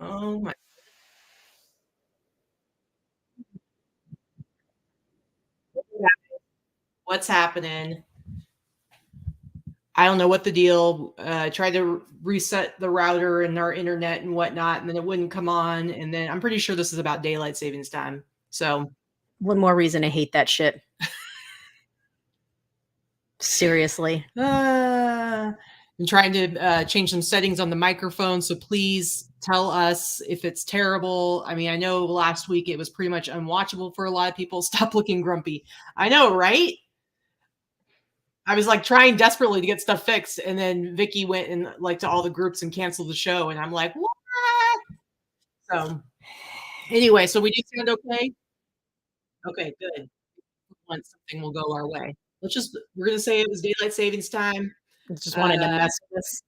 Oh my. What's happening? I don't know what the deal. Tried to reset the router and our internet and whatnot, and then it wouldn't come on. And then I'm pretty sure this is about daylight savings time. So One more reason to hate that shit. Seriously. I'm trying to change some settings on the microphone. So please tell us if it's terrible. I mean, I know last week it was pretty much unwatchable for a lot of people. Stop looking grumpy. I know, right? I was like trying desperately to get stuff fixed, and then Vikki went and like to all the groups and canceled the show, and I'm like, what? So anyway, so we do sound okay. Okay, good. Once something will go our way. We're gonna say it was daylight savings time. Just wanted to mess with this.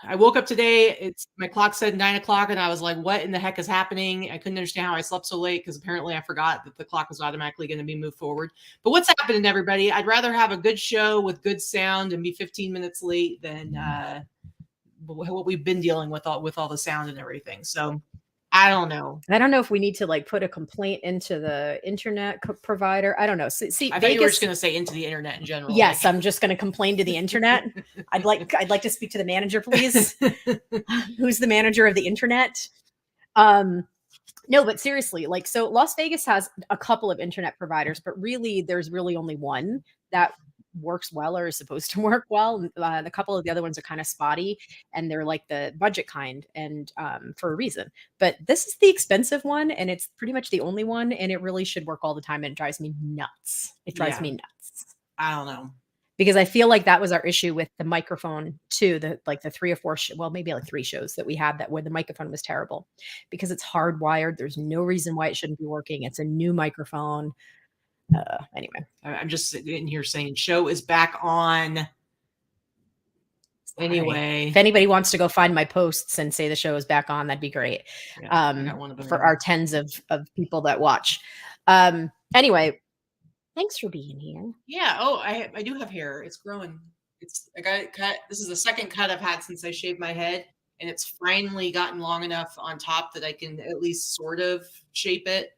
I woke up today. My clock said 9 o'clock, and I was like, "What in the heck is happening?" I couldn't understand how I slept so late because apparently I forgot that the clock was automatically going to be moved forward. But what's happening, everybody? I'd rather have a good show with good sound and be 15 minutes late than what we've been dealing with all the sound and everything. So I don't know. I don't know if we need to like put a complaint into the internet provider. I don't know. See, I thought Vegas, you were just going to say into the internet in general. Yes, I'm just going to complain to the internet. I'd like to speak to the manager, please. Who's the manager of the internet? No, but seriously, like, so Las Vegas has a couple of internet providers, but really there's really only one that works well or is supposed to work well. A couple of the other ones are kind of spotty, and they're like the budget kind, and for a reason. But this is the expensive one, and it's pretty much the only one, and it really should work all the time, and it drives me nuts. It drives me nuts. I don't know. Because I feel like that was our issue with the microphone too. The 3 or 4, well, maybe like 3 shows that we had that where the microphone was terrible because it's hardwired. There's no reason why it shouldn't be working. It's a new microphone. Anyway, I'm just sitting here saying show is back on. Anyway, if anybody wants to go find my posts and say the show is back on, that'd be great. Yeah, I got one of them for our tens of people that watch. Anyway, thanks for being here. Yeah. Oh, I do have hair. It's growing. I got it cut. This is the second cut I've had since I shaved my head, and it's finally gotten long enough on top that I can at least sort of shape it.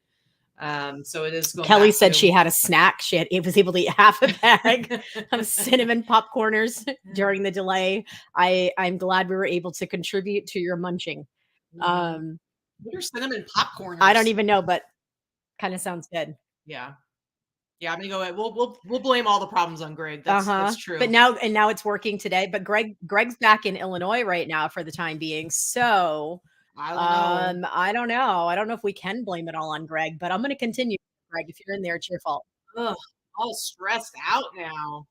So it is. Kelly said she had a snack. It was able to eat half a bag of cinnamon popcorners during the delay. I'm glad we were able to contribute to your munching. What are cinnamon popcorners? I don't even know, but kind of sounds good. Yeah. Yeah, I'm gonna go. We'll blame all the problems on Greg. That's true. But now it's working today. But Greg's back in Illinois right now for the time being. So I don't know. I don't know if we can blame it all on Greg, but I'm going to continue. Greg, if you're in there, it's your fault. Ugh, all stressed out now.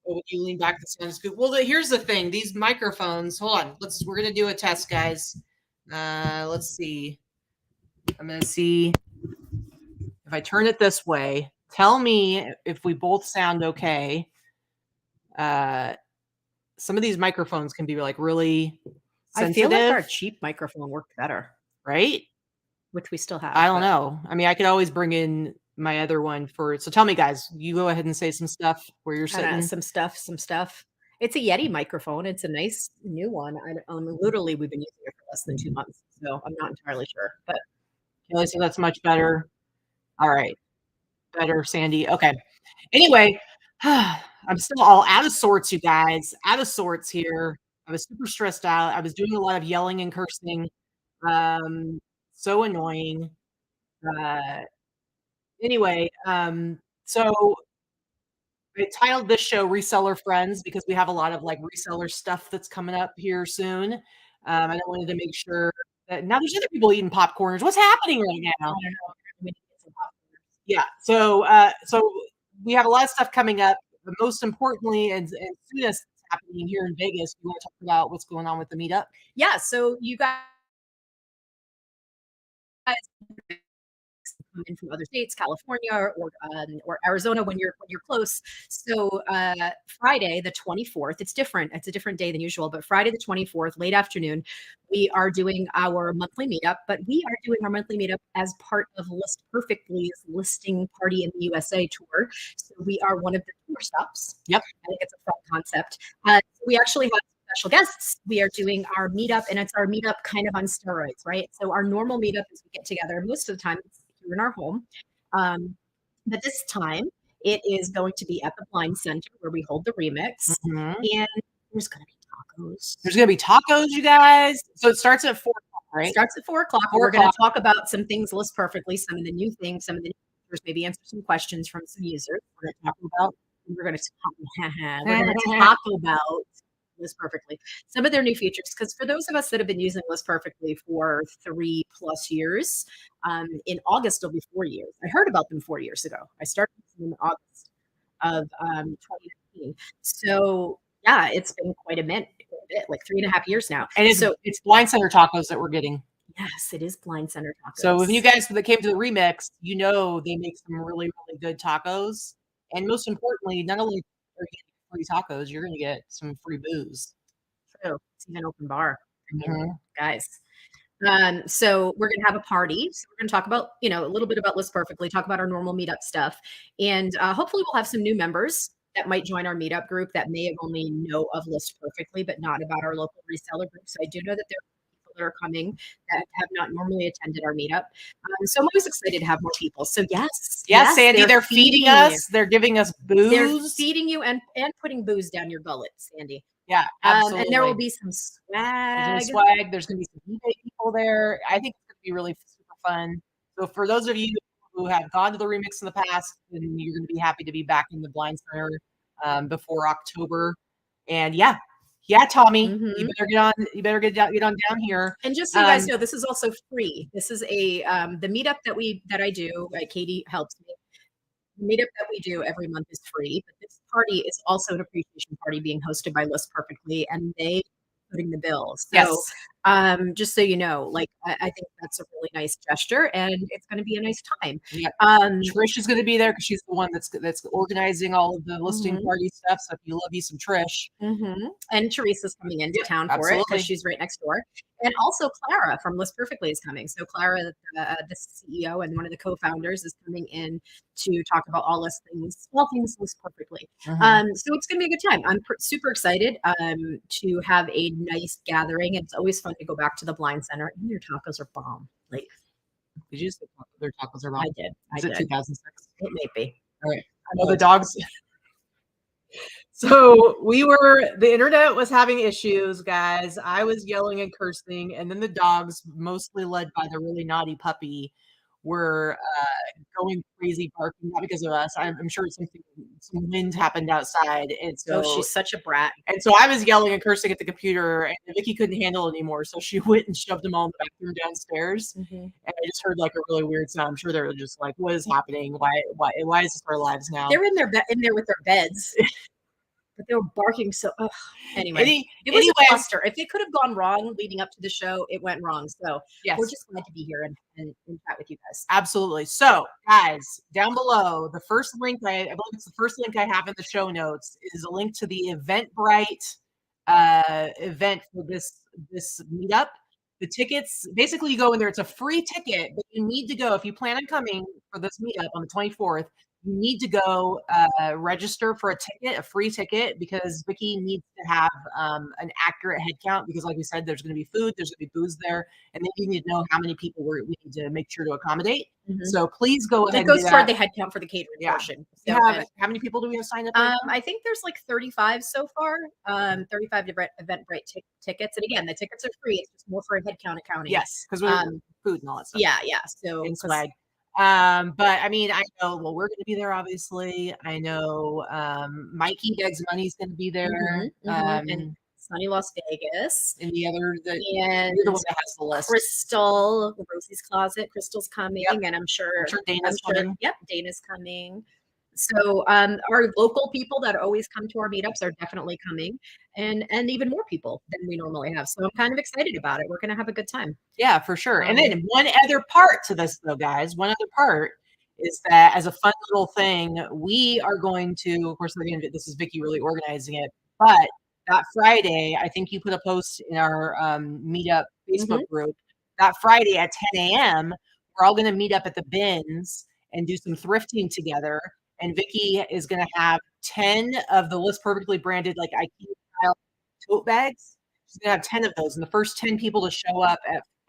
Oh, when you lean back, the sound is good. Well, here's the thing. These microphones. Hold on. We're gonna do a test, guys. Let's see. I'm gonna see if I turn it this way. Tell me if we both sound okay. Some of these microphones can be like really sensitive. I feel like our cheap microphone worked better, right? Which we still have. I don't know. I mean, I could always bring in my other one so tell me, guys, you go ahead and say some stuff where you're sitting. Some stuff. It's a Yeti microphone. It's a nice new one. Literally, we've been using it for less than 2 months, so I'm not entirely sure. But Kelly said that's much better. All right. Better, Sandy. Okay. Anyway, I'm still all out of sorts, you guys. Out of sorts here. I was super stressed out. I was doing a lot of yelling and cursing. So annoying. Anyway, so I titled this show Reseller Friends because we have a lot of like reseller stuff that's coming up here soon. And I wanted to make sure that now there's other people eating popcorners. What's happening right now? I don't know. Yeah. So we have a lot of stuff coming up. But most importantly, and soon as it's happening here in Vegas, we want to talk about what's going on with the meetup. Yeah. So you guys come in from other states, California or Arizona when you're close. So Friday the 24th, it's different. It's a different day than usual, but Friday the 24th, late afternoon, we are doing our monthly meetup. But we are doing our monthly meetup as part of List Perfectly's listing party in the USA tour. So we are one of the tour stops. Yep, I think it's a fun concept. We actually have special guests, we are doing our meetup, and it's our meetup kind of on steroids, right? So our normal meetup is we get together most of the time it's here in our home. But this time it is going to be at the Blind Center where we hold the remix. Mhm. And there's going to be tacos. There's going to be tacos, you guys. So it starts at 4 o'clock, right? It starts at 4 o'clock. 4 We're going to o'clock. talk about some things list perfectly, some of the new things, some of the new features, maybe answer some questions from some users. We're going to talk about List Perfectly, some of their new features. Because for those of us that have been using List Perfectly for 3+ years, in August it'll be 4 years. I heard about them 4 years ago. I started in August of 2019. So yeah, it's been quite a bit, like 3.5 years now. And it's Blind Center tacos that we're getting. Yes, it is Blind Center tacos. So if you guys that came to the remix, you know they make some really, really good tacos. And most importantly, not only are you getting free tacos, you're going to get some free booze. True. It's even open bar. Mhm. Guys. So we're going to have a party. So we're going to talk about, a little bit about List Perfectly, talk about our normal meetup stuff. And hopefully we'll have some new members that might join our meetup group that may have only know of List Perfectly, but not about our local reseller group. So I do know that there are people that are coming that have not normally attended our meetup. So I'm always excited to have more people. So yes, Sandy, they're feeding us. They're giving us booze. They're feeding you and putting booze down your gullet, Sandy. Yeah, absolutely. And there will be some swag. There's going to be some eBay people there. I think it's going to be really super fun. So for those of you who have gone to the remix in the past, then you're going to be happy to be back in the Blind Center before October. And yeah, Tommy, you better get on down here. And just so you guys know, this is also free. This is the meetup that I do. Katy helps me. The meetup that we do every month is free, but this party is also an appreciation party being hosted by List Perfectly, and they putting the bill. So just so you know, I think that's a really nice gesture, and it's going to be a nice time. Yeah. Trish is going to be there because she's the one that's organizing all of the listing party stuff. So if you love you some Trish, and Teresa's coming into town for it because she's right next door. And also Clara from List Perfectly is coming. So Clara, the CEO and one of the co-founders, is coming in to talk about all things List Perfectly. So it's going to be a good time. I'm super excited to have a nice gathering. It's always fun to go back to the Blind Center. And your tacos are bomb. Did you say their tacos are bomb? I did. Is it 2006? It may be. All right. The dogs. So the internet was having issues, guys. I was yelling and cursing, and then the dogs, mostly led by the really naughty puppy, were going crazy, barking, not because of us. I'm sure some wind happened outside. And so she's such a brat. And so I was yelling and cursing at the computer, and Vikki couldn't handle it anymore. So she went and shoved them all in the bathroom downstairs. And I just heard a really weird sound. I'm sure they were just like, what is happening? Why is this our lives now? They're in there with their beds. But they were barking so. Anyway, it was a cluster. If it could have gone wrong leading up to the show, it went wrong. So we're just glad to be here and chat with you guys. Absolutely. So, guys, down below, the first link I believe it's the first link I have in the show notes is a link to the Eventbrite event for this meetup. The tickets, basically, you go in there. It's a free ticket, but you need to go if you plan on coming for this meetup on the 24th. You need to go register for a free ticket, because Vikki needs to have an accurate head count, because like we said, there's going to be food, there's going to be booze there, and then you need to know how many people we need to make sure to accommate. So please go ahead. It goes toward the head count for the catering portion. So how many people do we have signed up? I think there's 35 so far, 35 different Eventbrite tickets. And again, the tickets are free. It's just more for a head count accounting. Yes, because we're food and all that stuff. Yeah. So and swag. But I mean, I know, we're going to be there, obviously. I know Mikey Deg's Money's going to be there. And sunny Las Vegas. And you're the one that has the list. Crystal, Rosie's Closet. Crystal's coming, and I'm sure Dana's coming. Yep, Dana's coming. So our local people that always come to our meetups are definitely coming, and even more people than we normally have. So I'm kind of excited about it. We're going to have a good time. Yeah, for sure. And then one other part to this, though, guys, is that as a fun little thing, we are going to, of course, again, this is Vikki really organizing it, but that Friday, I think you put a post in our meetup Facebook group. That Friday at 10 a.m., we're all going to meet up at the bins and do some thrifting together. And Vikki is going to have 10 of the List Perfectly branded, IKEA style tote bags. She's gonna have 10 of those, and the first 10 people to show up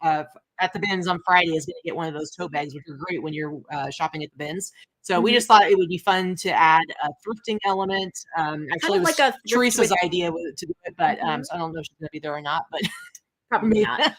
at the bins on Friday is gonna get one of those tote bags, which are great when you're shopping at the bins. So we just thought it would be fun to add a thrifting element. Actually, it was like Teresa's idea to do it, but so I don't know if she's gonna be there or not, but probably not.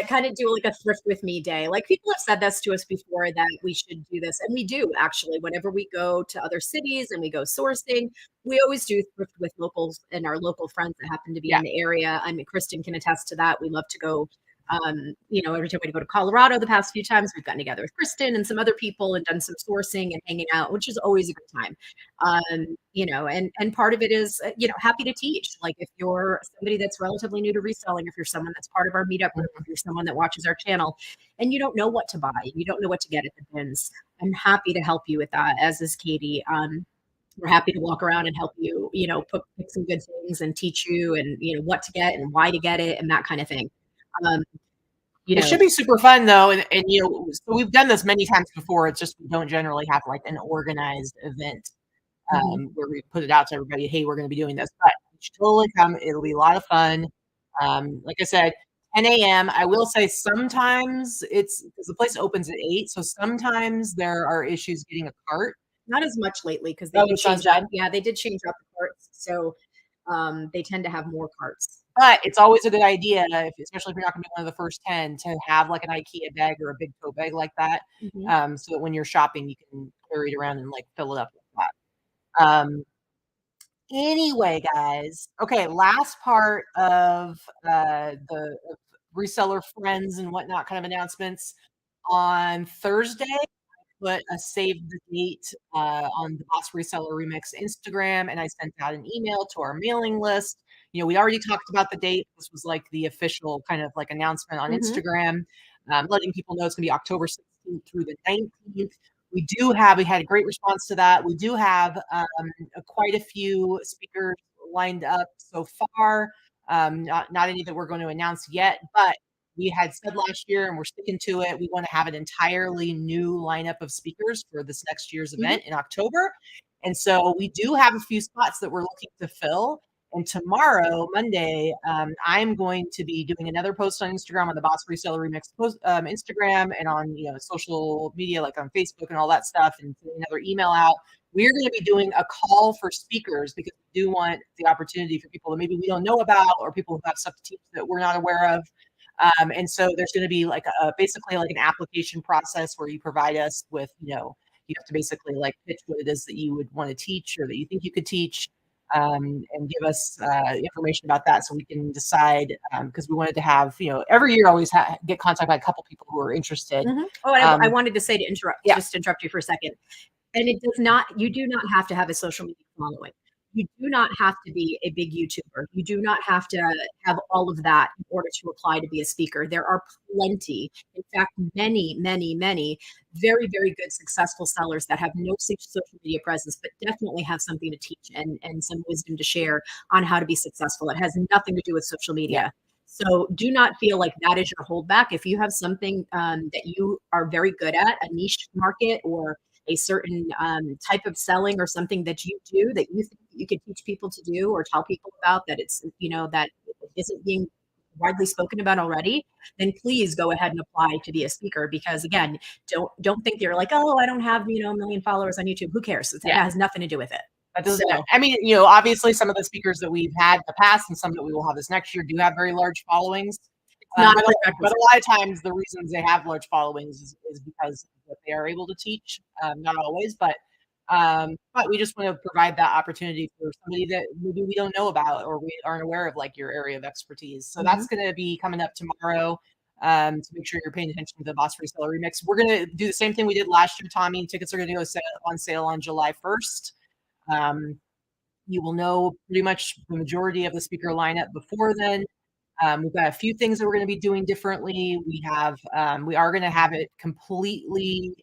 Kind of do like a thrift with me day. Like people have said this to us before that we should do this, and we do actually. Whenever we go to other cities and we go sourcing, we always do thrift with locals and our local friends that happen to be in the area. I mean, Kristen can attest to that. We love to go. Every time we go to Colorado the past few times, we've gotten together with Kristen and some other people and done some sourcing and hanging out, which is always a good time. And part of it is, happy to teach. Like if you're somebody that's relatively new to reselling, if you're someone that's part of our meetup group, if you're someone that watches our channel and you don't know what to buy, you don't know what to get at the bins, I'm happy to help you with that, as is Katy. We're happy to walk around and help you, pick some good things and teach you and, what to get and why to get it and that kind of thing. It should be super fun though, and so we've done this many times before. It's just we don't generally have like an organized event where we put it out to everybody. Hey, we're going to be doing this, but you should totally come. It'll be a lot of fun. Like I said, 10 a.m. I will say sometimes it's because the place opens at 8, so sometimes there are issues getting a cart. Not as much lately because they did change up. Yeah, they did change up the carts, so they tend to have more carts. But it's always a good idea, especially if you're not going to be one of the first 10, to have like an IKEA bag or a big tote bag like that, so that when you're shopping, you can carry it around and like fill it up with that. Anyway, guys. Okay, last part of the reseller friends and whatnot kind of announcements. On Thursday, put a save the date on the Boss Reseller Remix Instagram, and I sent out an email to our mailing list. We already talked about the date. This was like the official kind of like announcement on Instagram, letting people know it's going to be October 16th through the 19th. We had a great response to that. We do have quite a few speakers lined up so far. Not any that we're going to announce yet, but we had said last year, and we're sticking to it, we want to have an entirely new lineup of speakers for this next year's event in October. And so we do have a few spots that we're looking to fill. And tomorrow, Monday, I'm going to be doing another post on Instagram on the Boss Reseller Remix Instagram and on social media like on Facebook and all that stuff, and another email out. We're going to be doing a call for speakers because we do want the opportunity for people that maybe we don't know about or people who have stuff to teach that we're not aware of. And so there's going to be like basically like an application process where you provide us with, you have to basically like pitch what it is that you would want to teach or that you think you could teach. And give us information about that so we can decide, because we wanted to have, every year always get contacted by a couple people who are interested. Oh, and I wanted to say just interrupt you for a second. And you do not have to have a social media following. You do not have to be a big YouTuber. You do not have to have all of that in order to apply to be a speaker. There are plenty, in fact, many, many, many very, very good successful sellers that have no social media presence, but definitely have something to teach and some wisdom to share on how to be successful. It has nothing to do with social media. So do not feel like that is your holdback. If you have something that you are very good at, a niche market or a certain type of selling or something that you do that you think you could teach people to do or tell people about that it's, that isn't being widely spoken about already, then please go ahead and apply to be a speaker. Because again, don't think you're like, oh, I don't have, a million followers on YouTube. Who cares? It has nothing to do with it. That doesn't. I mean, obviously some of the speakers that we've had in the past and some that we will have this next year do have very large follings. But a lot of times the reasons they have large followings is because of what they are able to teach. Not always, but we just want to provide that opportunity for somebody that maybe we don't know about or we aren't aware of, like your area of expertise. So that's going to be coming up tomorrow. To make sure you're paying attention to the Boss Reseller Remix. We're going to do the same thing we did last year, Tommy. Tickets are going to go on sale on July 1st. You will know pretty much the majority of the speaker lineup before then. We've got a few things that we're going to be doing differently. We are going to have it completely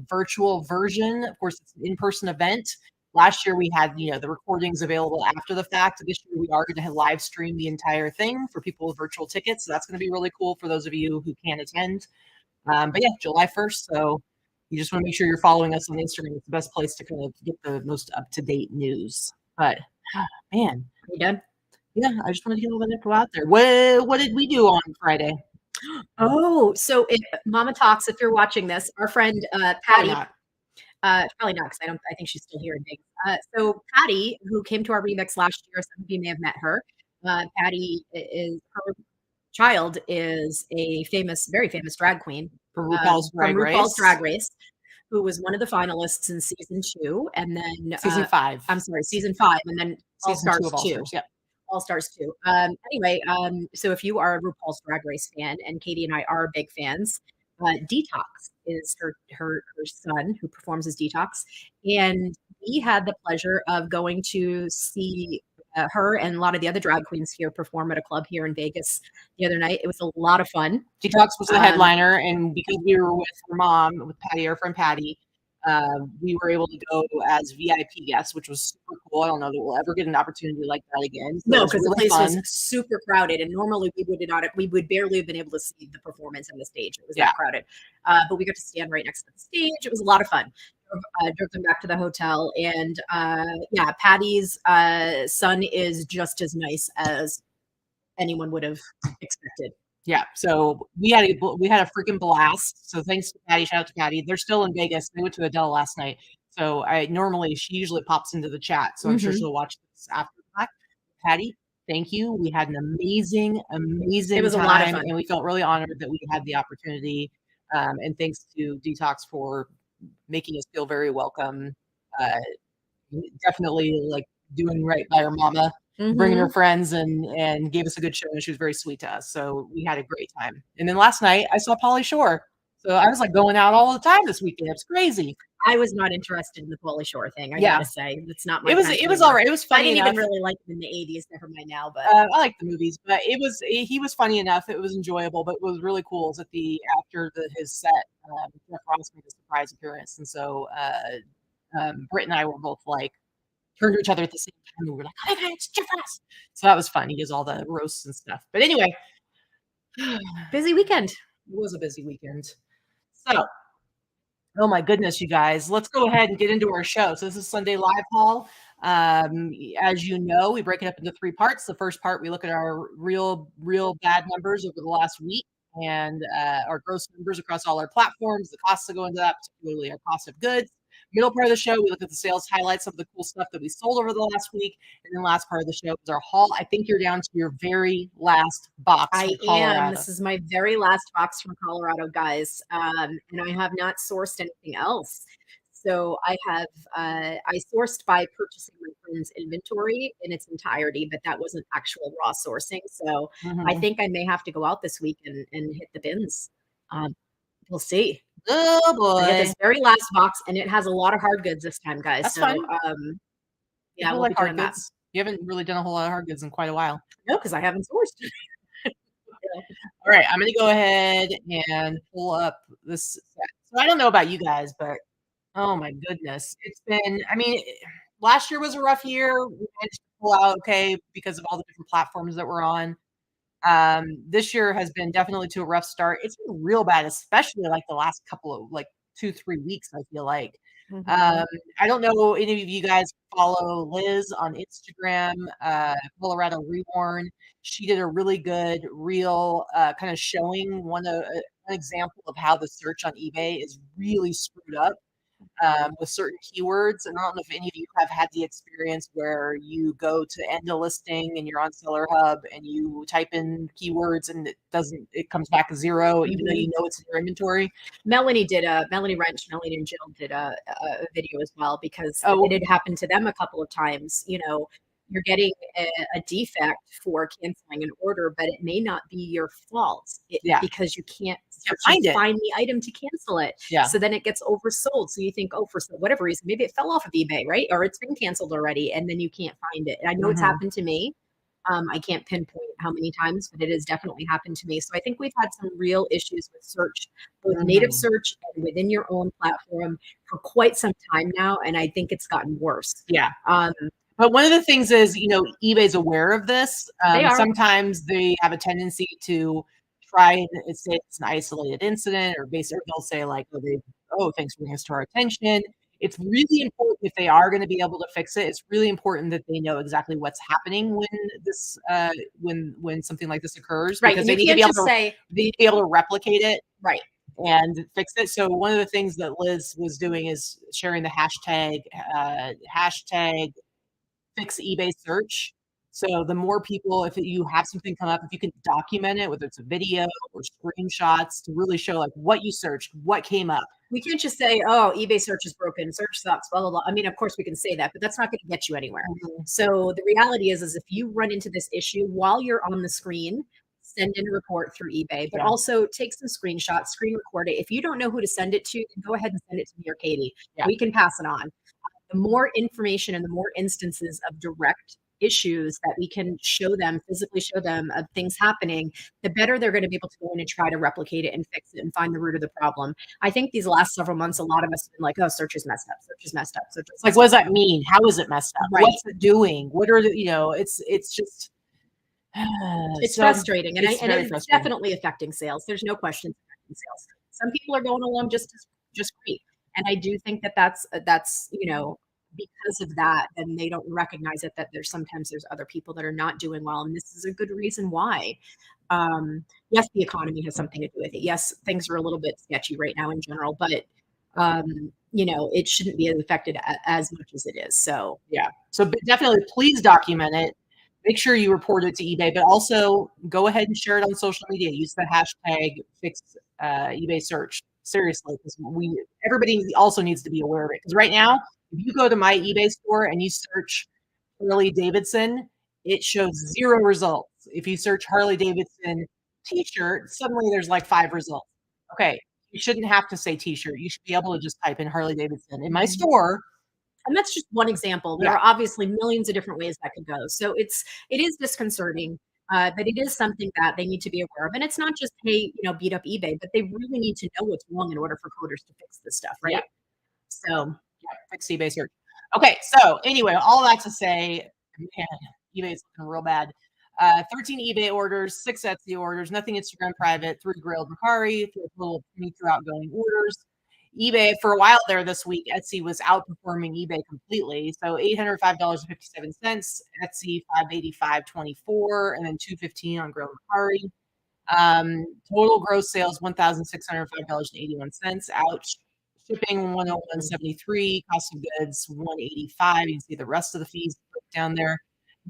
virtual version. Of course, it's an in-person event. Last year we had, the recordings available after the fact. This year we are going to live stream the entire thing for people with virtual tickets. So that's going to be really cool for those of you who can't attend. But yeah, July 1st. So you just want to make sure you're following us on Instagram. It's the best place to kind of get the most up-to-date news. But man, are you done? yeah, I just wanted to get a little info out there. What did we do on Friday? Oh, so Mama Talks, if you're watching this, our friend Probably Patty, not. probably not because I think she's still here in Vegas. So Patty, who came to our remix last year, some of you may have met her. Patty is her child is a very famous drag queen From RuPaul's from Drag RuPaul's Race. Drag Race, who was one of the finalists in season 2, and then Season 5. I'm sorry, season 5, and then All Season 2 Stars of All 2. Stars. Yep. All Stars 2. Anyway, so if you are a RuPaul's Drag Race fan, and Katy and I are big fans, Detox is her son who performs as Detox, and we had the pleasure of going to see her and a lot of the other drag queens here perform at a club here in Vegas the other night. It was a lot of fun. Detox was the headliner, and because we were with her mom, with Patty, our friend Patty, we were able to go as VIP guests, which was super cool. I don't know that we'll ever get an opportunity like that again. So no, because really the place fun. was super crowded, and normally we would barely have been able to see the performance on the stage. It was that crowded, but we got to stand right next to the stage. It was a lot of fun. Drove them back to the hotel, and yeah, Patty's son is just as nice as anyone would have expected. Yeah, so we had a freaking blast. So thanks to Patty. Shout out to Patty. They're still in Vegas. They went to Adele last night. So she usually pops into the chat. So I'm sure she'll watch this after the fact. Patty, thank you. We had an amazing It was time, a lot of fun, and we felt really honored that we had the opportunity. And thanks to Detox for making us feel very welcome. Definitely like doing right by her mama. Bringing her friends and gave us a good show, and she was very sweet to us. So we had a great time. And then last night I saw Pauly Shore. So I was like going out all the time this weekend. It's crazy. I was not interested in the Pauly Shore thing. I gotta say, it's not my. It was all right. It was funny. I didn't enough. even really like him in the '80s. Never mind now, but I like the movies. But he was funny enough. It was enjoyable. But what was really cool is after his set, Jeff Ross made a surprise appearance, and so Britt and I were both like turned to each other at the same time, and we were like, "Oh my God, it's Jeff Ross!" So that was fun. He does all the roasts and stuff. But anyway, busy weekend. It was a busy weekend. So, oh my goodness, you guys, let's go ahead and get into our show. So this is Sunday Live Haul. As you know, we break it up into 3 parts. The first part, we look at our real bad numbers over the last week and our gross numbers across all our platforms, the costs that go into that, particularly our cost of goods. Middle part of the show, we look at the sales highlights of the cool stuff that we sold over the last week. And then last part of the show is our haul. I think you're down to your very last box. I am. This is my very last box from Colorado, guys. And I have not sourced anything else. So I sourced by purchasing my friend's inventory in its entirety, but that wasn't actual raw sourcing. So I think I may have to go out this week and hit the bins. We'll see. Oh boy! I get this very last box, and it has a lot of hard goods this time, guys. That's so, fine. Yeah, we'll like be doing hard goods. You haven't really done a whole lot of hard goods in quite a while. No, because I haven't sourced. All right, I'm going to go ahead and pull up this set. So I don't know about you guys, but oh my goodness, it's been. I mean, last year was a rough year. We managed to pull out okay because of all the different platforms that we're on. This year has been definitely to a rough start. It's been real bad, especially like the last couple of like 2-3 weeks, I feel like. I don't know any of you guys follow Liz on Instagram, Colorado Reborn. She did a really good real kind of showing an example of how the search on eBay is really screwed up. With certain keywords. And I don't know if any of you have had the experience where you go to end a listing and you're on Seller Hub and you type in keywords and it comes back 0, even though you know it's in your inventory. Melanie and Jill did a video as well because it had happened to them a couple of times. You know, you're getting a defect for canceling an order, but it may not be your fault because you can't find the item to cancel it. Yeah. So then it gets oversold. So you think, for whatever reason, maybe it fell off of eBay, right? Or it's been canceled already, and then you can't find it. And I know it's happened to me. I can't pinpoint how many times, but it has definitely happened to me. So I think we've had some real issues with search, both native search and within your own platform for quite some time now. And I think it's gotten worse. Yeah. But one of the things is, eBay's aware of this. Sometimes they have a tendency to try and say it's an isolated incident, or basically they'll say like, thanks for bringing this to our attention. it's really important if they are going to be able to fix it. It's really important that they know exactly what's happening when this when something like this occurs, Right. because And they you need to can't be able just to say, they need to be able to replicate it right. and fix it. So one of the things that Liz was doing is sharing the hashtag fix eBay search. So the more people, if you have something come up, if you can document it, whether it's a video or screenshots to really show like what you searched, what came up. We can't just say, oh, eBay search is broken, search sucks, blah, blah, blah. I mean, of course we can say that, but that's not going to get you anywhere. So the reality is if you run into this issue while you're on the screen, send in a report through eBay, but also take some screenshots, screen record it. If you don't know who to send it to, then go ahead and send it to me or Katy. We can pass it on. The more information and the more instances of direct issues that we can show them, physically show them of things happening, the better they're going to be able to go in and try to replicate it and fix it and find the root of the problem. I think these last several months, a lot of us have been like, oh, search is messed up, search is messed up. Search is like, what does that mean? How is it messed up? Right. What's it doing? What are the, it's just, it's frustrating. And it's it's definitely affecting sales. There's no question it's affecting sales. Some people are going along just great. And I do think that that's, because of that, then they don't recognize it, that there's other people that are not doing well. And this is a good reason why. Yes, the economy has something to do with it. Yes, things are a little bit sketchy right now in general, but it shouldn't be affected as much as it is. So yeah. So definitely please document it. Make sure you report it to eBay, but also go ahead and share it on social media. Use the hashtag fix eBay search. Seriously, because everybody also needs to be aware of it. Because right now, if you go to my eBay store and you search Harley Davidson, it shows 0 results. If you search Harley Davidson t-shirt, suddenly there's like 5 results. Okay, you shouldn't have to say t-shirt. You should be able to just type in Harley Davidson in my store. And that's just one example. There are obviously millions of different ways that could go. So it is disconcerting, but it is something that they need to be aware of. And it's not just, hey, beat up eBay, but they really need to know what's wrong in order for coders to fix this stuff, right? Yeah. So fix eBay search. Okay, so anyway, all that to say, man, eBay is looking real bad. 13 eBay orders, 6 Etsy orders, nothing Instagram private, 3 grilled Macari, 3 little 22 outgoing orders. eBay, for a while there this week, Etsy was outperforming eBay completely. So $805.57, Etsy $585.24, and then $215 on grilled Macari. Total gross sales $1,605.81. Ouch. Shipping $101.73, cost of goods $185. You can see the rest of the fees down there.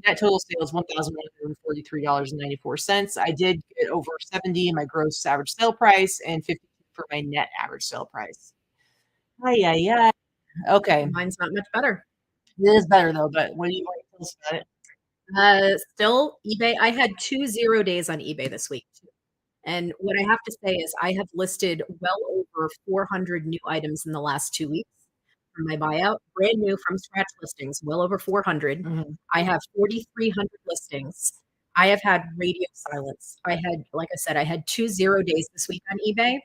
Net total sales $1,143.94. I did get over 70 in my gross average sale price and 50 for my net average sale price. Yeah. Okay. Mine's not much better. It is better though, but what do you want to tell us about it? Still eBay. I had 2 0 days on eBay this week too. And what I have to say is I have listed well over 400 new items in the last 2 weeks from my buyout, brand new from scratch listings, well over 400. I have 4,300 listings. I have had radio silence. Like I said, I had 2 0 days this week on eBay.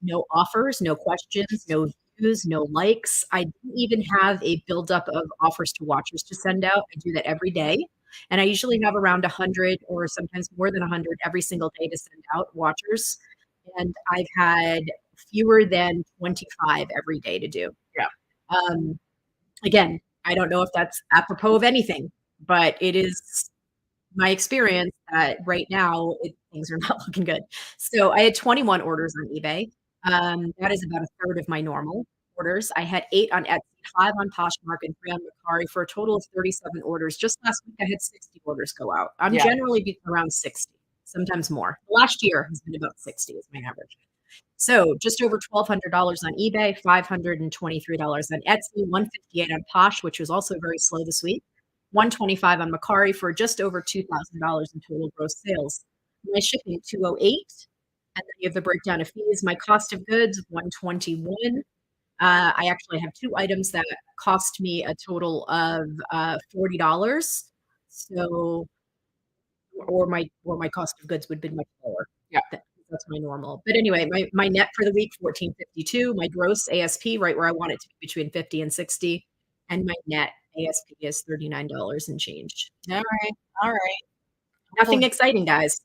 No offers, no questions, no views, no likes. I didn't even have a buildup of offers to watchers to send out. I do that every day. And I usually have around 100 or sometimes more than 100 every single day to send out watchers. And I've had fewer than 25 every day to do. Yeah. Again, I don't know if that's apropos of anything, but it is my experience that right now things are not looking good. So I had 21 orders on eBay. That is about a third of my normal orders. I had 8 on Etsy, 5 on Poshmark, and 3 on Macari for a total of 37 orders. Just last week, I had 60 orders go out. I'm generally around 60, sometimes more. Last year has been about 60 is my average. So just over $1,200 on eBay, $523 on Etsy, $158 on Posh, which was also very slow this week, $125 on Macari for just over $2,000 in total gross sales. My shipping $208, and then you have the breakdown of fees. My cost of goods $121. I actually have 2 items that cost me a total of $40. So, or my cost of goods would be much lower. Yeah. That's my normal. But anyway, my net for the week, $14.52. My gross ASP, right where I want it to be, between 50 and 60. And my net ASP is $39 and change. All right. Nothing exciting, guys.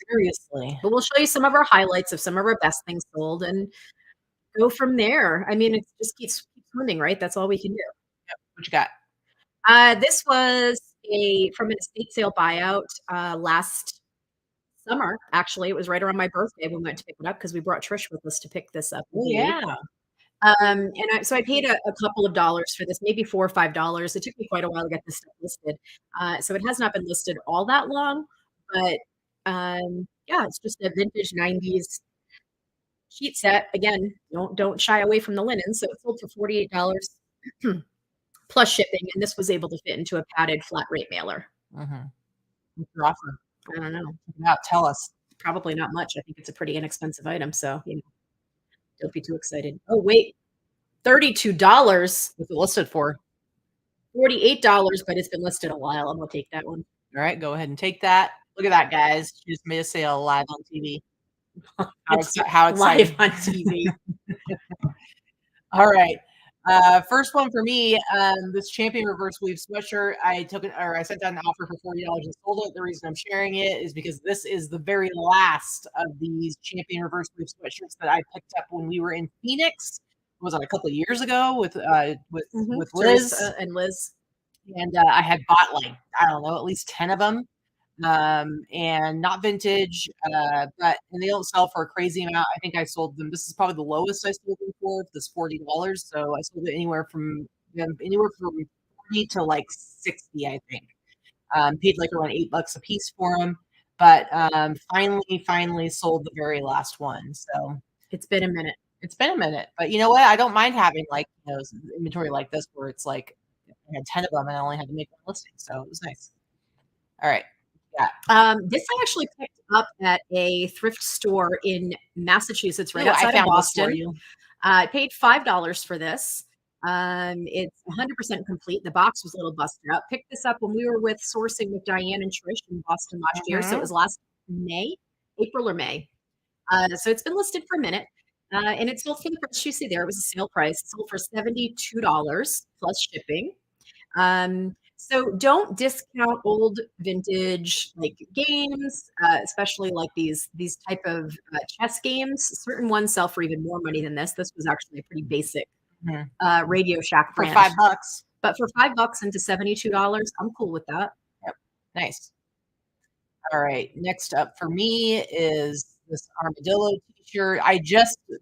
Seriously. But we'll show you some of our highlights of some of our best things sold. And go from there. I mean, it just keeps swimming, right? That's all we can do. Yep. What you got? This was from an estate sale buyout last summer. Actually, it was right around my birthday. We went to pick it up because we brought Trish with us to pick this up. Oh yeah. So I paid a couple of dollars for this, maybe $4 or $5. It took me quite a while to get this stuff listed. So it has not been listed all that long, but yeah, it's just a vintage 90s sheet set. Again, don't shy away from the linen. So it sold for $48 plus shipping, and this was able to fit into a padded flat rate mailer. Mm-hmm. What's your offer? I don't know. Now tell us. Probably not much. I think it's a pretty inexpensive item, so don't be too excited. Oh wait, $32. What's it listed for? $48, but it's been listed a while. I'm gonna take that one. All right, go ahead and take that. Look at that, guys. She just made a sale live on TV. How exciting. Live on TV. All right. First one for me, this Champion reverse weave sweatshirt. I sent out an offer for $40 and sold it. The reason I'm sharing it is because this is the very last of these Champion reverse weave sweatshirts that I picked up when we were in Phoenix. Was it a couple of years ago with Liz and Liz? And I had bought like, I don't know, at least 10 of them. And not vintage, and they don't sell for a crazy amount. I think I sold them. This is probably the lowest I sold them for. This $40. So I sold it anywhere from 40 to like 60, I think. Paid like around $8 a piece for them, but finally sold the very last one. So it's been a minute. But you know what? I don't mind having like inventory like this where it's like I had 10 of them and I only had to make one listing, so it was nice. All right. Yeah. This I actually picked up at a thrift store in Massachusetts, right outside of Boston. I paid $5 for this. It's 100% complete. The box was a little busted up. Picked this up when we were sourcing with Diane and Trish in Boston last year. So it was last April or May. So it's been listed for a minute. And it sold for the price you see there. It was a sale price. It sold for $72 plus shipping. So don't discount old vintage like games, especially like these type of chess games. Certain ones sell for even more money than this. This was actually a pretty basic Radio Shack brand. For $5. But for $5 into $72, I'm cool with that. Yep. Nice. All right. Next up for me is this armadillo t-shirt.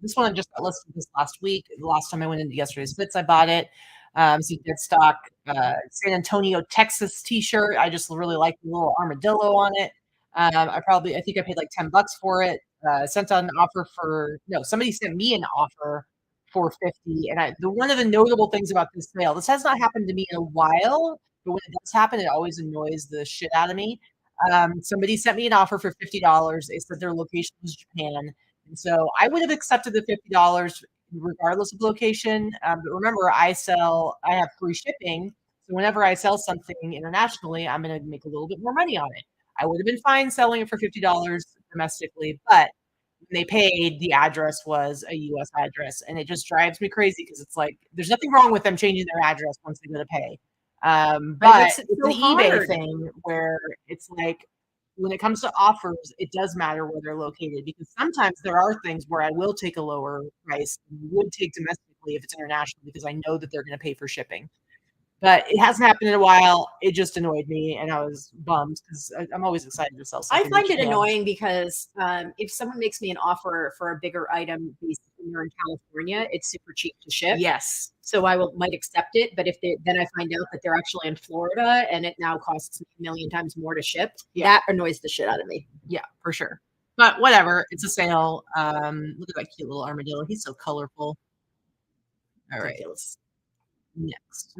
This one I just got listed this last week. The last time I went into yesterday's Fits, I bought it. So dead stock San Antonio, Texas t-shirt. I just really like the little armadillo on it. I think I paid like $10 for it. Sent out an offer somebody sent me an offer for $50. And one of the notable things about this sale, this has not happened to me in a while, but when it does happen, it always annoys the shit out of me. Somebody sent me an offer for $50. They said their location was Japan. And so I would have accepted the $50 regardless of location. But remember, I have free shipping. So whenever I sell something internationally, I'm going to make a little bit more money on it. I would have been fine selling it for $50 domestically, but when they paid, the address was a U.S. address. And it just drives me crazy because it's like, there's nothing wrong with them changing their address once they go to pay. But it's an eBay thing where it's like, when it comes to offers, it does matter where they're located because sometimes there are things where I will take a lower price than would take domestically if it's international because I know that they're going to pay for shipping. But it hasn't happened in a while. It just annoyed me, and I was bummed because I'm always excited to sell something. I find it annoying because if someone makes me an offer for a bigger item based here in California, it's super cheap to ship. Yes. So I might accept it. But if then I find out that they're actually in Florida and it now costs me a million times more to ship, that annoys the shit out of me. Yeah, for sure. But whatever. It's a sale. Look at that cute little armadillo. He's so colorful. All right. Next.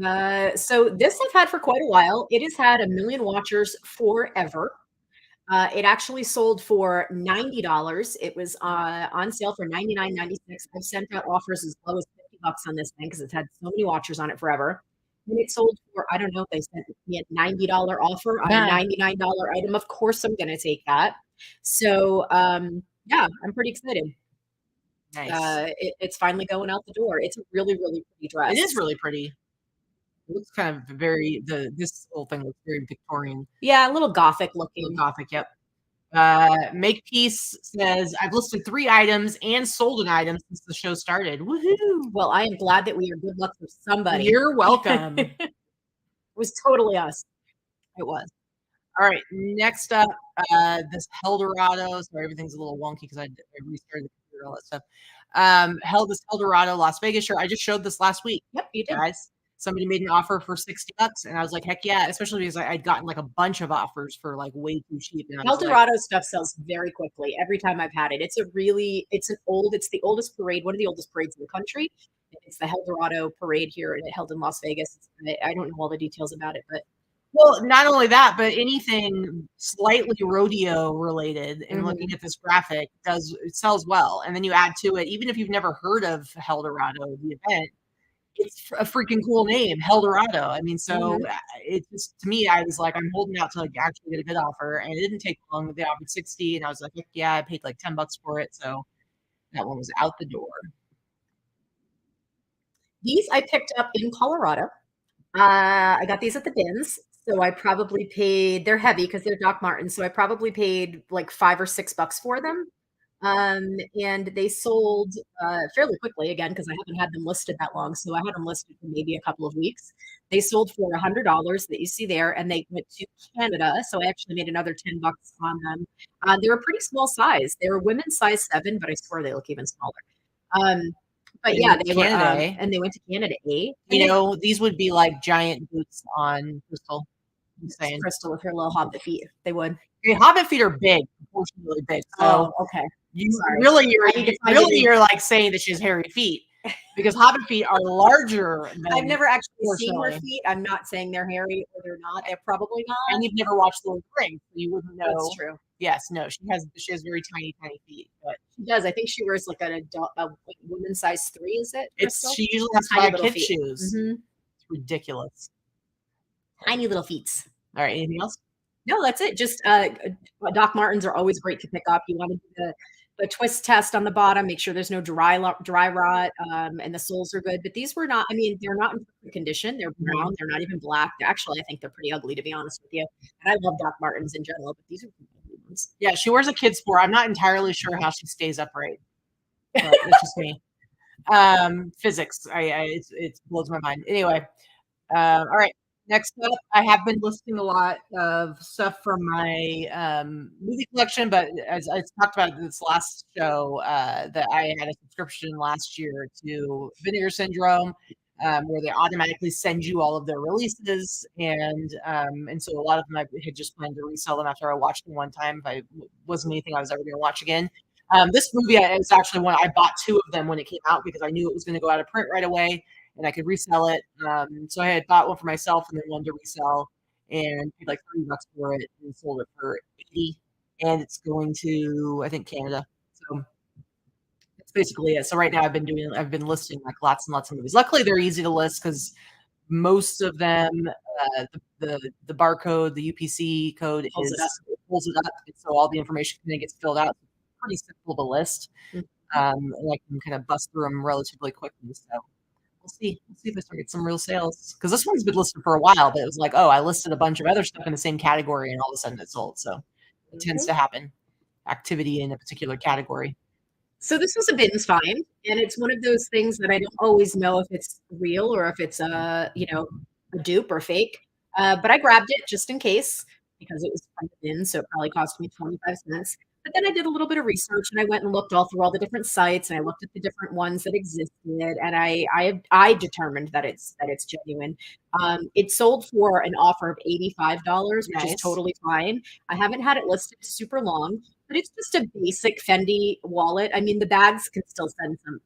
So this I've had for quite a while. It has had 1 million watchers forever. It actually sold for $90. It was on sale for $99.96. I've sent out offers as low as $50 on this thing because it's had so many watchers on it forever. And it sold for, I don't know if they sent me a $90 offer on a $99 item. Of course, I'm going to take that. So, yeah, I'm pretty excited. Nice. It's finally going out the door. It's a really, really pretty dress. It is really pretty. It looks kind of this whole thing looks very Victorian. Yeah, a little gothic looking. Gothic, yep. Make Peace says, I've listed 3 items and sold an item since the show started. Woohoo! Well, I am glad that we are good luck for somebody. You're welcome. It was totally us. It was. All right, next up, this Eldorado. Sorry, everything's a little wonky because I restarted the computer, all that stuff. This Eldorado Las Vegas shirt. I just showed this last week. Yep, you did. Guys, somebody made an offer for $60, and I was like, heck yeah, especially because I'd gotten like a bunch of offers for like way too cheap. And Eldorado stuff sells very quickly every time I've had it. It's the oldest parade, one of the oldest parades in the country. It's the Eldorado parade here, and it held in Las Vegas. I don't know all the details about it, but well, not only that, but anything slightly rodeo related, and looking at this graphic, it sells well. And then you add to it, even if you've never heard of Eldorado, the event, it's a freaking cool name, Eldorado. I mean, so it just, to me, I was like, I'm holding out to like actually get a good offer, and it didn't take long. They offered 60, and I was like, yeah, I paid like $10 for it, so that one was out the door. These I picked up in Colorado. I got these at the DIMs. So I probably paid, they're heavy because they're Doc Martens. So I probably paid like $5 or $6 for them. And they sold fairly quickly again, because I haven't had them listed that long. So I had them listed for maybe a couple of weeks. They sold for $100 that you see there, and they went to Canada. So I actually made another $10 on them. They were pretty small size. They were women's size 7, but I swear they look even smaller. But yeah, they were, and they went to Canada. You know, these would be like giant boots on Crystal. Crystal with her little hobbit feet. They would. Hobbit feet are big, proportionally big. So okay. You're like saying that she has hairy feet, because hobbit feet are larger than I've never actually seen her feet. I'm not saying they're hairy or they're not. They're probably not. And you've never watched Lord of the Rings, so you wouldn't know. That's true. Yes, no, she has very tiny feet. But she does. I think she wears like a women's size 3. Is it? She usually has to buy kid shoes. It's ridiculous. Tiny little feet. All right. Anything else? No, that's it. Just Doc Martens are always great to pick up. You want to do the twist test on the bottom, make sure there's no dry rot, and the soles are good. But these were not, I mean, they're not in perfect condition. They're brown. They're not even black. Actually, I think they're pretty ugly, to be honest with you. And I love Doc Martens in general, but these are ugly ones. Yeah, she wears a kid's sport. I'm not entirely sure how she stays upright. But it's just me. Physics. It blows my mind. Anyway. All right. Next up, I have been listing a lot of stuff from my movie collection, but as I talked about in this last show, that I had a subscription last year to Vinegar Syndrome, where they automatically send you all of their releases, and so a lot of them I had just planned to resell them after I watched them one time. If I wasn't anything I was ever going to watch again. This movie is actually one I bought 2 of them when it came out, because I knew it was going to go out of print right away, and I could resell it. So I had bought one for myself and then one to resell, and paid like $30 for it, and sold it for $80. And it's going to, I think, Canada. So that's basically it. So right now I've been listing like lots and lots of movies. Luckily they're easy to list, because most of them, the barcode, the UPC code pulls it up. And so all the information kind of gets filled out. It's pretty simple to list. And I can kind of bust through them relatively quickly. So we'll see if I start getting some real sales, because this one's been listed for a while, but it was like, oh, I listed a bunch of other stuff in the same category, and all of a sudden it sold. So it tends to happen. Activity in a particular category. So this was a bins find, and it's one of those things that I don't always know if it's real or if it's a dupe or fake. But I grabbed it just in case, because it was from the bin, so it probably cost me 25 cents. But then I did a little bit of research, and I went and looked all through all the different sites, and I looked at the different ones that existed, and I determined that it's genuine. It sold for an offer of $85, which is totally fine. I haven't had it listed super long, but it's just a basic Fendi wallet. I mean, the bags can still send some,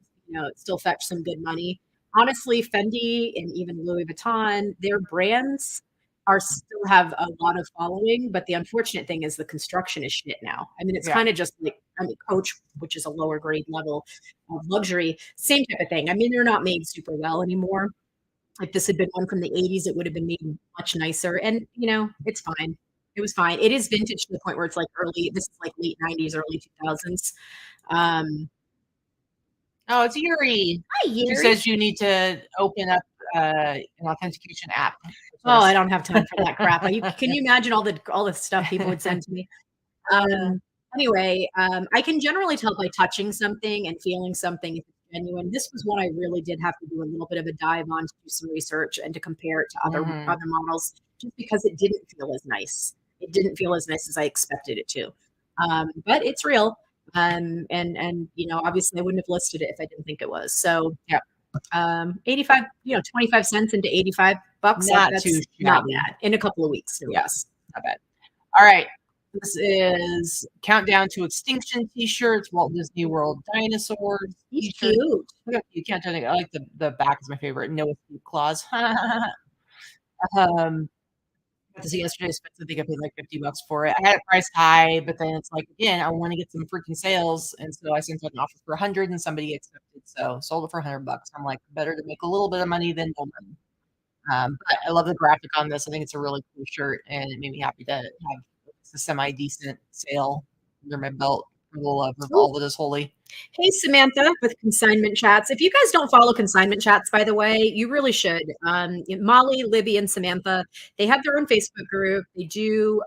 still fetch some good money. Honestly, Fendi and even Louis Vuitton, their brands still have a lot of following, but the unfortunate thing is the construction is shit now. I mean, it's kind of just like, Coach, which is a lower grade level of luxury, same type of thing. I mean, they're not made super well anymore. If this had been one from the 80s, it would have been made much nicer. And, it's fine. It was fine. It is vintage to the point where it's like this is like late 90s, early 2000s. Oh, it's Yuri. Hi, Yuri. She says you need to open up an authentication app. Oh, I don't have time for that crap. Can you imagine all the stuff people would send to me? Anyway, I can generally tell by touching something and feeling something if it's genuine. This was one I really did have to do a little bit of a dive on to do some research and to compare it to other models, just because it didn't feel as nice. It didn't feel as nice as I expected it to. But it's real. And obviously I wouldn't have listed it if I didn't think it was. So yeah. 85, 25 cents into 85 bucks. Not too not bad in a couple of weeks. So yes, not bad. All right. This is Countdown to Extinction t-shirts, Walt Disney World dinosaurs. He's cute. You can't tell me. I like the back is my favorite. No escape clause. To see yesterday, I think I paid like $50 for it. I had it priced high, but then it's like, again, I want to get some freaking sales. And so I sent out an offer for 100 and somebody accepted. So sold it for $100. I'm like, better to make a little bit of money than no money. But I love the graphic on this. I think it's a really cool shirt and it made me happy to have a semi-decent sale under my belt for the love of all that is holy. Hey, Samantha with Consignment Chats. If you guys don't follow Consignment Chats, by the way, you really should. Molly, Libby, and Samantha, they have their own Facebook group. They do.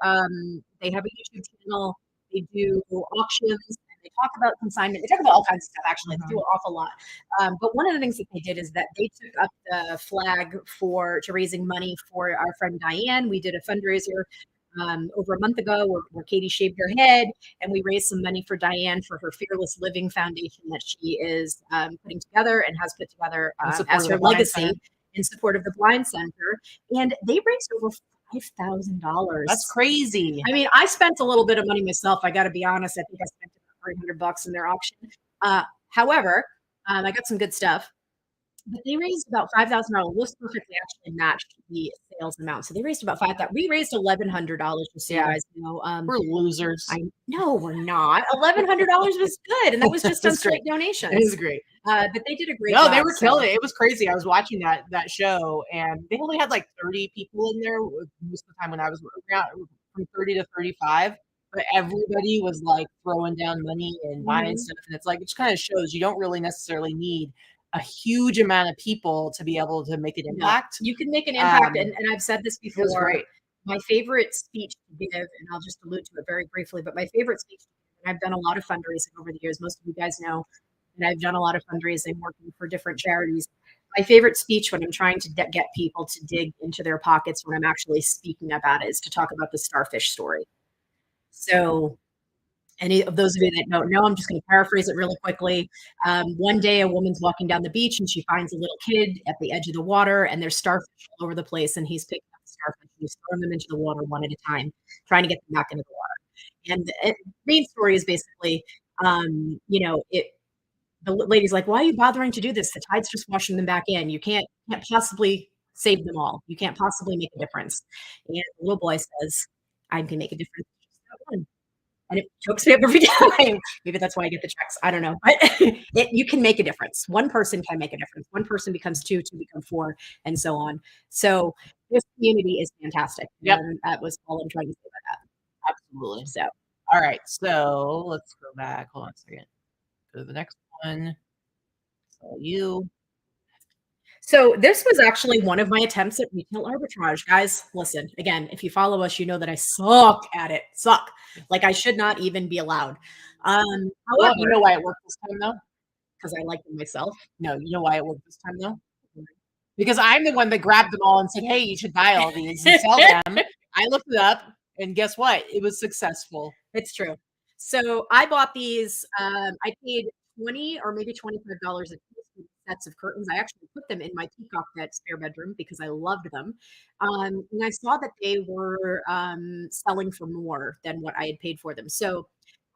They have a YouTube channel. They do auctions. They talk about consignment. They talk about all kinds of stuff, actually. They do an awful lot. But one of the things that they did is that they took up the flag to raising money for our friend Diane. We did a fundraiser over a month ago where Katy shaved her head, and we raised some money for Diane for her Fearless Living Foundation that she is putting together and has put together as her legacy in support of the Blind Center. And they raised over $5,000. That's crazy. I mean, I spent a little bit of money myself. I got to be honest. I think I spent about $300 in their auction. However, I got some good stuff. But they raised about $5,000. This perfectly actually matched the sales amount. So they raised about $5,000. We raised $1,100. Just so you guys know, we're losers. No, we're not. $1,100 was good, and that was just on straight donations. It was great. But they did a great job. No, they were killing it. It was crazy. I was watching that show, and they only had like 30 people in there most of the time when I was around, from 30 to 35. But everybody was like throwing down money and buying stuff, and it's like it just kind of shows you don't really necessarily need a huge amount of people to be able to make an impact. You can make an impact, and I've said this before. My favorite speech to give, and I'll just allude to it very briefly, but my favorite speech, and I've done a lot of fundraising over the years. Most of you guys know, and I've done a lot of fundraising working for different charities. My favorite speech when I'm trying to get people to dig into their pockets when I'm actually speaking about it is to talk about the starfish story. So any of those of you that don't know, I'm just going to paraphrase it really quickly. One day, a woman's walking down the beach and she finds a little kid at the edge of the water, and there's starfish all over the place. And he's picking up the starfish and he's throwing them into the water one at a time, trying to get them back into the water. And the main story is basically, the lady's like, "Why are you bothering to do this? The tide's just washing them back in. You can't possibly save them all. You can't possibly make a difference." And the little boy says, "I can make a difference just that one." And it chokes me up every time. Maybe that's why I get the checks. I don't know. But you can make a difference. One person can make a difference. One person becomes two become four, and so on. So this community is fantastic. Yep. And that was all I'm trying to say about that. Absolutely. So, all right. So let's go back. Hold on a second. Go to the next one. So So this was actually one of my attempts at retail arbitrage. Guys, listen, again, if you follow us, you know that I suck at it. Like I should not even be allowed. However, you know why it worked this time though? Because I like them myself. No, you know why it worked this time though? Because I'm the one that grabbed them all and said, "Hey, you should buy all these and sell them." I looked it up, and guess what? It was successful. It's true. So I bought these. I paid $20 or maybe $25 a piece. Sets of curtains. I actually put them in my peacock bed spare bedroom because I loved them. And I saw that they were selling for more than what I had paid for them. So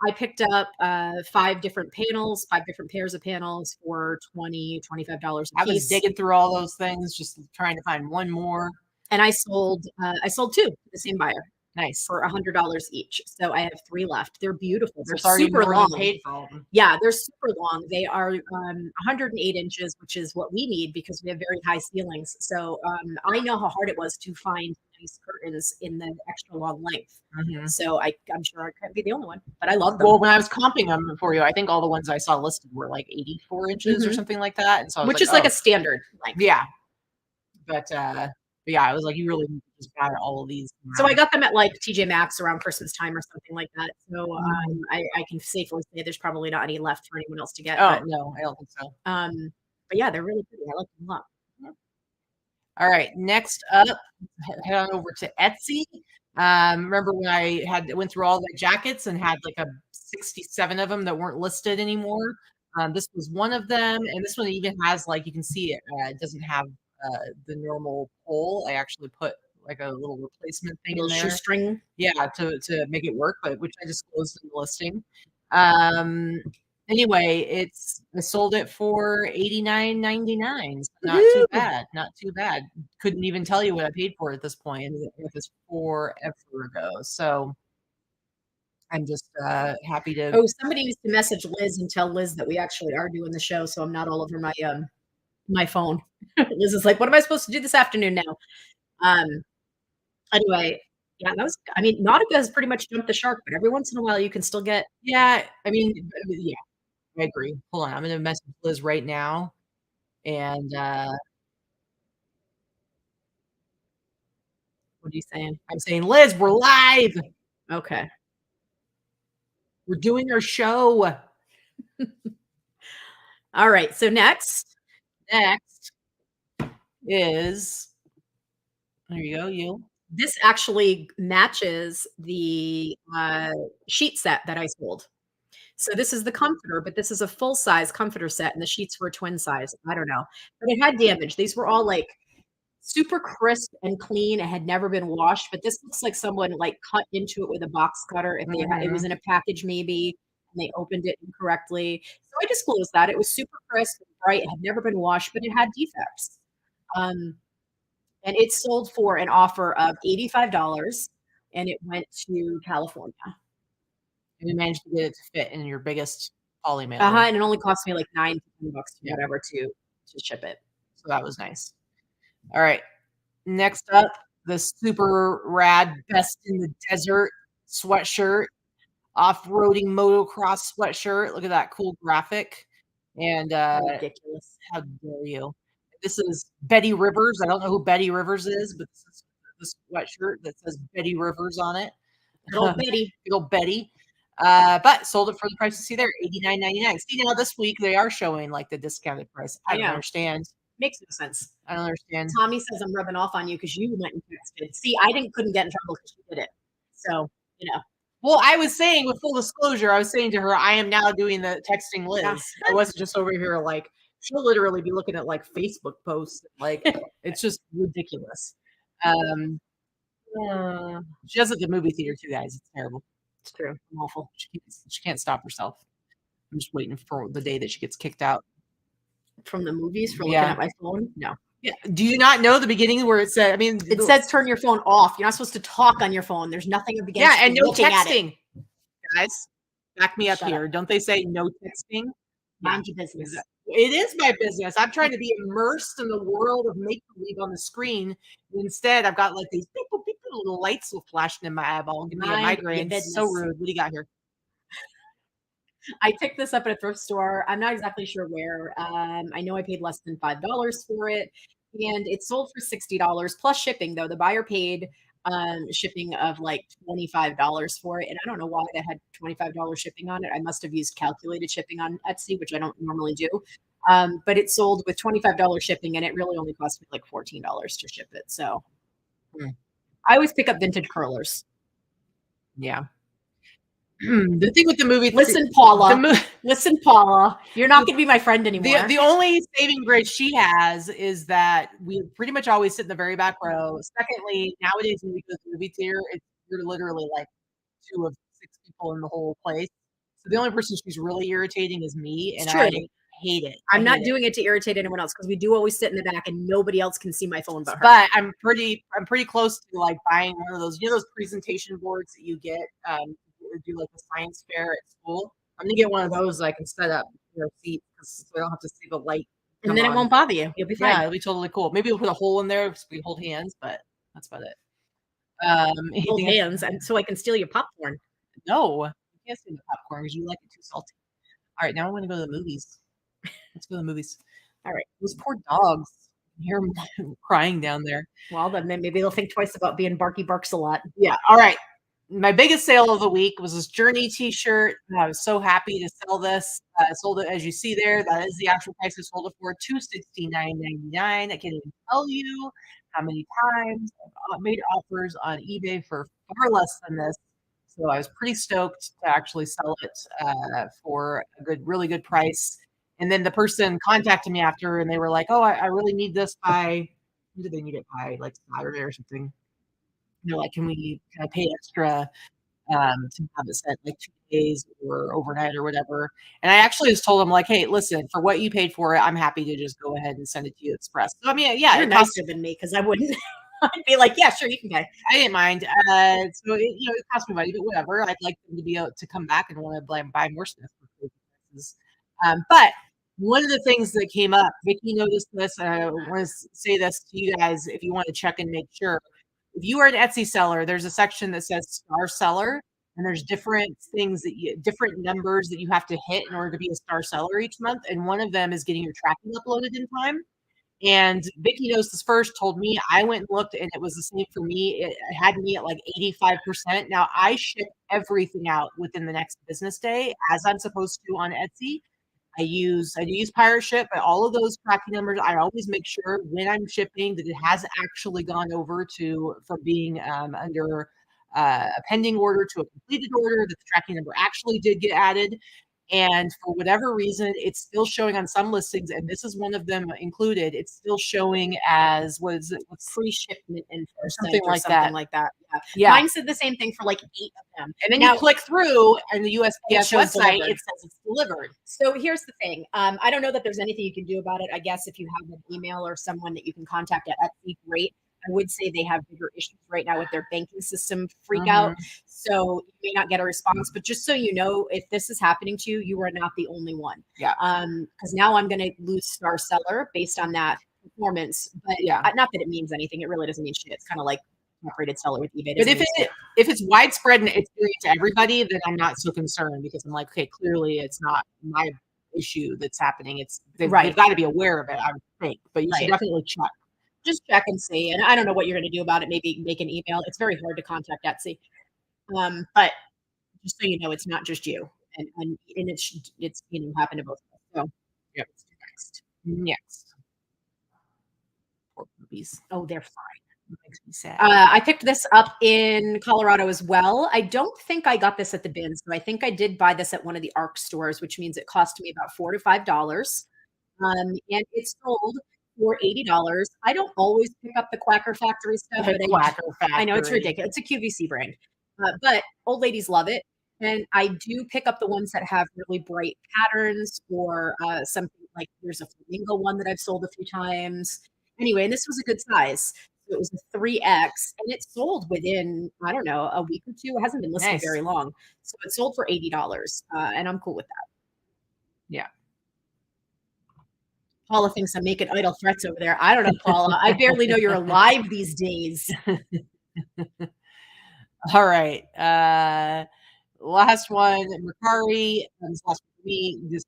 I picked up 5 different pairs of panels for $20, $25 a piece. I was digging through all those things, just trying to find one more. And I sold 2 to the same buyer. Nice. For $100 each. So I have 3 left. They're beautiful. They're super long. Paid for all of them. Yeah, they're super long. They are 108 inches, which is what we need because we have very high ceilings. So I know how hard it was to find nice curtains in the extra long length. Mm-hmm. So I'm sure I can't be the only one, but I love them. Well, when I was comping them for you, I think all the ones I saw listed were like 84 inches or something like that. And so which is like a standard length. Yeah. But But yeah, I was like, you really need to just buy all of these So I now. got them at like TJ Maxx around Christmas time or something like that. So Mhm. I can safely say there's probably not any left for anyone else to get. Oh, no, I don't think so. But yeah, they're really pretty. I like them a lot. All right, next up, head on over to Etsy. Remember when I went through all the jackets and had like a 67 of them that weren't listed anymore? This was one of them, and this one even has like you can see it doesn't have the normal pole. I actually put like a little replacement thing in Little there. shoestring. Yeah, to make it work, but which I disclosed in the listing. Um, anyway, I sold it for $89.99. So not too Woohoo! bad, not too bad. Couldn't even tell you what I paid for it at this point. And it was forever ago. So I'm just happy to. Oh, somebody needs to message Liz and tell Liz that we actually are doing the show, so I'm not all over my phone. Liz is like, "What am I supposed to do this afternoon now?" Um, anyway, yeah, that was. I mean, Nautica has pretty much jumped the shark, but every once in a while, you can still get. Yeah, I mean, yeah, I agree. Hold on, I'm gonna message Liz right now, and What are you saying? I'm saying, Liz, we're live. Okay. We're doing our show. All right. So next, Next is there you go, you. this actually matches the sheet set that I sold. So this is the comforter, but this is a full size comforter set, and the sheets were twin size. I don't know, but it had damage. These were all like super crisp and clean. It had never been washed, but this looks like someone like cut into it with a box cutter. If it was Mhm. in a package, maybe, and they opened it incorrectly. So I disclosed that it was super crisp and bright. It had never been washed, but it had defects. Um, and it sold for an offer of $85, and it went to California. And you managed to get it to fit in your biggest poly Uh-huh, mailer. and it only cost me like 9 to 10 bucks, Yeah, whatever, to ship it. so that was nice. All right, next up, the super rad best in the desert sweatshirt, off-roading motocross sweatshirt. Look at that cool graphic. And Ridiculous. how dare you? This is Betty Rivers. I don't know who Betty Rivers is, but this is the sweatshirt that says Betty Rivers on it. Good old Betty. Good old Betty. But sold it for the price you see there, $89.99. See, now this week they are showing like the discounted price. I don't Yeah. understand. Makes no sense. I don't understand. Tommy says I'm rubbing off on you because you went and texted. See, I couldn't get in trouble because she did it. So, you know. Well, I was saying with full disclosure, I was saying to her, I am now doing the texting Liz. Yeah. I wasn't just over here like she'll literally be looking at like Facebook posts. Like it's just ridiculous. She does it at the movie theater too, guys. It's terrible. It's true. I'm awful. She can't stop herself. I'm just waiting for the day that she gets kicked out. From the movies for looking Yeah. at my phone? No. Yeah. Do you not know the beginning where it said? I mean, It says turn your phone off. You're not supposed to talk on your phone. There's nothing against yeah, and you no looking at it. texting, guys. Back me up Shut here. Don't they say no texting? Mind your business. It is my business. I'm trying to be immersed in the world of make believe on the screen. Instead, I've got like these little lights will flashing in my eyeball and give me a Mind your migraine. It's so business. rude. What do you got here? I picked this up at a thrift store. I'm not exactly sure where. I know I paid less than $5 for it, and it sold for $60 plus shipping. Though the buyer paid shipping of like $25 for it, and I don't know why that had $25 shipping on it. I must have used calculated shipping on Etsy, which I don't normally do. But it sold with $25 shipping, and it really only cost me like $14 to ship it. So I always pick up vintage curlers. Yeah. The thing with the movie, Listen, Paula. Listen, Paula. You're not going to be my friend anymore. The only saving grace she has is that we pretty much always sit in the very back row. Secondly, nowadays when we go to the movie theater, you're literally like 2 of 6 people in the whole place. So the only person she's really irritating is me, and I hate it. I'm not doing it to irritate anyone else because we do always sit in the back and nobody else can see my phone but her. But I'm pretty close to like buying one of those, those presentation boards that you get do like the science fair at school. I'm gonna get one of those that I can set up your seat so I don't have to see the light. And then it won't bother you. You'll be fine. Yeah, it'll be totally cool. Maybe we'll put a hole in there so we can hold hands, but that's about it. Hold hands, and so I can steal your popcorn. No, you can't steal the popcorn because you like it too salty. All right, now I want to go to the movies. Let's go to the movies. All right, those poor dogs. hear him crying down there. Well, then maybe they'll think twice about being Barky Barks a lot. Yeah. All right. My biggest sale of the week was this Journey t-shirt. I was so happy to sell this. I sold it, as you see there. That is the actual price I sold it for, $269.99. I can't even tell you how many times I've made offers on eBay for far less than this. So I was pretty stoked to actually sell it for a really good price. And then the person contacted me after, and they were like, "Oh, I really need this by." When did they need it by? Like Saturday or something. They're like, can I pay extra to have it sent like 2 days or overnight or whatever? And I actually just told them like, hey, listen, for what you paid for it, I'm happy to just go ahead and send it to you express. So I mean, yeah, You're nicer than me because I wouldn't. I'd be like, yeah, sure, you can pay. I didn't mind. So it cost me money, but whatever. I'd like them to be able to come back and want to buy more stuff for crazy prices. But one of the things that came up, Vikki noticed this, and I want to say this to you guys if you want to check and make sure. If you are an Etsy seller, there's a section that says star seller, and there's different things different numbers that you have to hit in order to be a star seller each month. And one of them is getting your tracking uploaded in time. And Vikki knows this first, told me. I went and looked, and it was the same for me. It had me at like 85%. Now I ship everything out within the next business day, as I'm supposed to on Etsy. I do use Pirate Ship, but all of those tracking numbers, I always make sure when I'm shipping that it has actually gone over from being under a pending order to a completed order, that the tracking number actually did get added. And for whatever reason, it's still showing on some listings, and this is one of them included. It's still showing as what's free shipment something like that. Yeah. Mine said the same thing for like 8 of them. And then you click through, and the USPS website, it says it's delivered. So here's the thing. I don't know that there's anything you can do about it. I guess if you have an email or someone that you can contact at Etsy, great. I would say they have bigger issues right now with their banking system freak out. So you may not get a response, but just so you know, if this is happening to you, you are not the only one. Yeah. Because now I'm going to lose star seller based on that performance. But not that it means anything. It really doesn't mean shit. It's kind of like rated seller with eBay. But if it's widespread and it's doing it to everybody, then I'm not so concerned, because I'm like, okay, clearly it's not my issue that's happening. They've got to be aware of it, I would think. But you should definitely check. Just check and see. And I don't know what you're going to do about it. Maybe make an email. It's very hard to contact Etsy. But just so you know, it's not just you. And it's happened to both of us. So yeah, let's do next. Poor puppies. Oh, they're fine. It makes me sad. I picked this up in Colorado as well. I don't think I got this at the bin. So I think I did buy this at one of the ARC stores, which means it cost me about $4 to $5. And it's sold for $80. I don't always pick up the Quacker Factory stuff, but I know it's ridiculous. It's a QVC brand, but old ladies love it. And I do pick up the ones that have really bright patterns, or something like there's a flamingo one that I've sold a few times. Anyway, and this was a good size. So it was a 3X, and it sold within, I don't know, a week or two. It hasn't been listed very long. So it sold for $80, and I'm cool with that. Yeah. Paula thinks I'm making idle threats over there. I don't know, Paula. I barely know you're alive these days. All right. Last one, Mercari. This last for me, this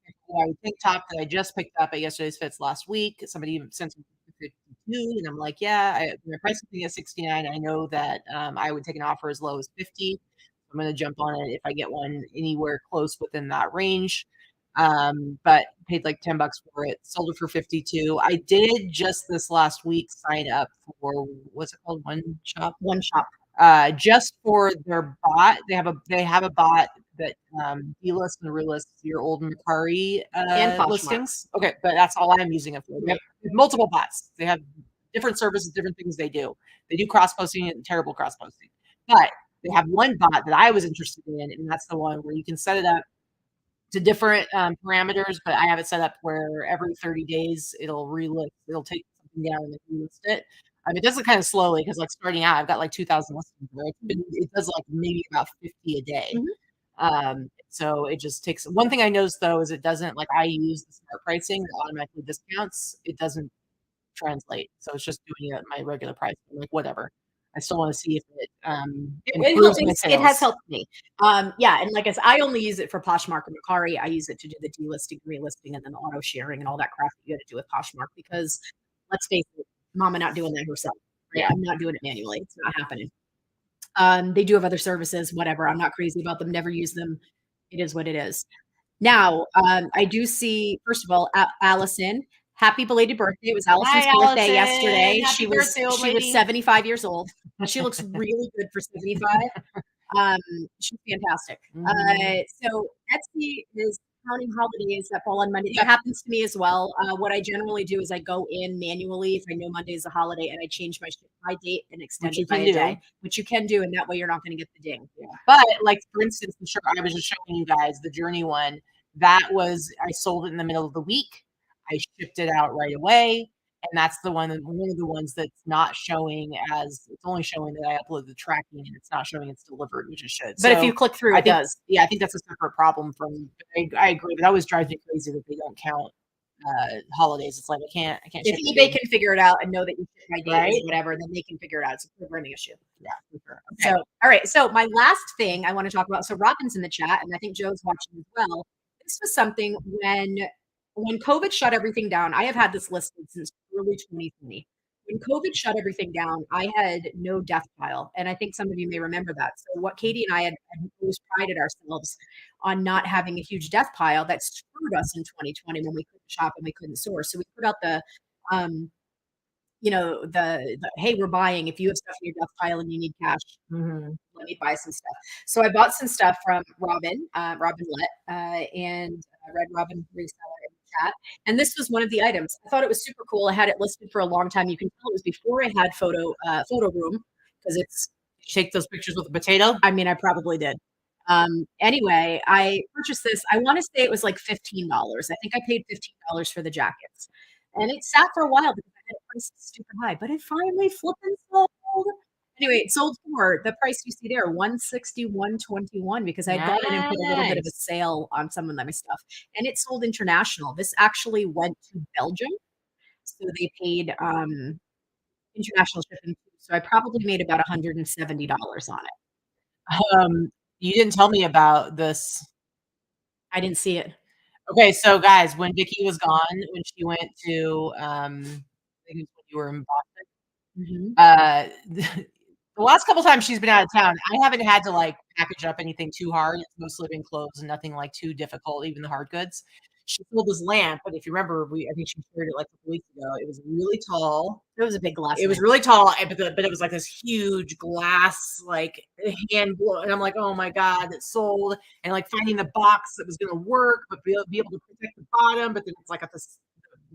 tank top that I just picked up at yesterday's fits last week. Somebody sent me 52, and I'm like, yeah, my price is at 69. I know that I would take an offer as low as 50. I'm going to jump on it if I get one anywhere close within that range. But paid like $10 for it, sold it for 52. I did just this last week sign up for, what's it called? One Shop. Just for their bot. They have a bot that delist and relist your old Mercari and listings. Okay, but that's all I'm using it for. They have multiple bots. They have different services, different things they do. They do cross posting and terrible cross posting, but they have one bot that I was interested in, and that's the one where you can set it up to different parameters, but I have it set up where every 30 days it'll relist. It'll take something down and relist it. It does it kind of slowly, because like starting out, I've got like 2,000 listings. It does like maybe about 50 a day. So it just takes. One thing I noticed though is it doesn't, like, I use the smart pricing that automatically discounts. It doesn't translate, so it's just doing it at my regular price. I'm like, whatever. I still want to see if it it has helped me. And like I said, I only use it for Poshmark and Mercari. I use it to do the delisting, relisting, and then auto sharing and all that crap that you got to do with Poshmark, because let's face it, mama not doing that herself. Right? Yeah. I'm not doing it manually. It's not happening. They do have other services, whatever. I'm not crazy about them. Never use them. It is what it is. Now, I do see, first of all, Allison, happy belated birthday. It was Allison's birthday yesterday. Happy she birthday, old was lady. 75 years old. She looks really good for 75. She's fantastic. So Etsy is counting holidays that fall on Monday. That happens to me as well. What I generally do is I go in manually if I know Monday is a holiday, and I change my ship by date and extend it by a day, which you can do, and that way you're not going to get the ding. Yeah. But like, for instance, I'm sure I was just showing you guys the Journey one. That was, I sold it in the middle of the week. I shipped it out right away. And that's the one of the ones that's not showing as, it's only showing that I uploaded the tracking and it's not showing it's delivered, which it should. But if you click through, it does. Yeah, I think that's a separate problem from, I agree. That always drives me crazy that they don't count holidays. It's like, I can't. If eBay can figure it out and know that you ship by date or whatever, then they can figure it out. It's a programming issue. Yeah, for sure. Okay. So, all right. So my last thing I want to talk about, so Robin's in the chat, and I think Joe's watching as well. This was something when COVID shut everything down. I have had this listed since early 2020. When COVID shut everything down, I had no death pile. And I think some of you may remember that. So what Katy and I had always prided ourselves on not having a huge death pile that screwed us in 2020 when we couldn't shop and we couldn't source. So we put out the hey, we're buying. If you have stuff in your death pile and you need cash, let me buy some stuff. So I bought some stuff from Robin Lett, and Red Robin Reseller in the chat. And this was one of the items. I thought it was super cool. I had it listed for a long time. You can tell it was before I had photo room, because it's take those pictures with a potato. I mean, I probably did. Anyway, I purchased this. I want to say it was like $15. I think I paid $15 for the jackets. And it sat for a while because I had it priced super high, but it finally flipping sold. Anyway, it sold for the price you see there, $161.21, because I got it and put a little bit of a sale on some of my stuff. And it sold international. This actually went to Belgium. So they paid international shipping. So I probably made about $170 on it. You didn't tell me about this. I didn't see it. Okay, so guys, when Vikki was gone, when she went to, I think it was when you were in Boston, the last couple times she's been out of town, I haven't had to like package up anything too hard. It's mostly been clothes and nothing like too difficult, even the hard goods. She sold this lamp, but if you remember, I think she shared it like a couple weeks ago. It was really tall. It was a big glass. It was really tall, but it was like this huge glass, like hand blow. And I'm like, oh my God, it sold. And like finding the box that was going to work, but be able to protect the bottom. But then it's like got this,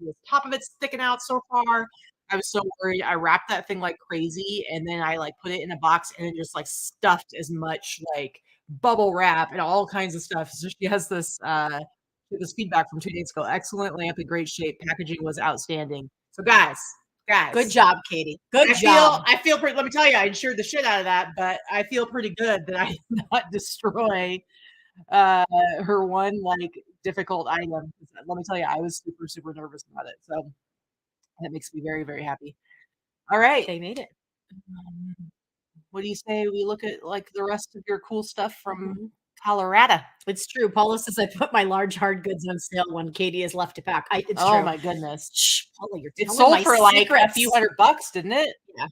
the top of it sticking out so far. I was so worried. I wrapped that thing like crazy, and then I like put it in a box and then just like stuffed as much like bubble wrap and all kinds of stuff. So she has this feedback from 2 days ago. Excellent lamp in great shape. Packaging was outstanding. So guys, good job, Katy. Good job. I feel pretty. Let me tell you, I insured the shit out of that, but I feel pretty good that I did not destroy her one like difficult item. Let me tell you, I was super, super nervous about it. So that makes me very, very happy. All right. They made it. What do you say we look at like the rest of your cool stuff from Colorado? It's true. Paula says I put my large hard goods on sale when Katy is left to pack. It's oh true. My goodness. Shh, Paula, you're it sold for like a few $100, didn't it? Yeah.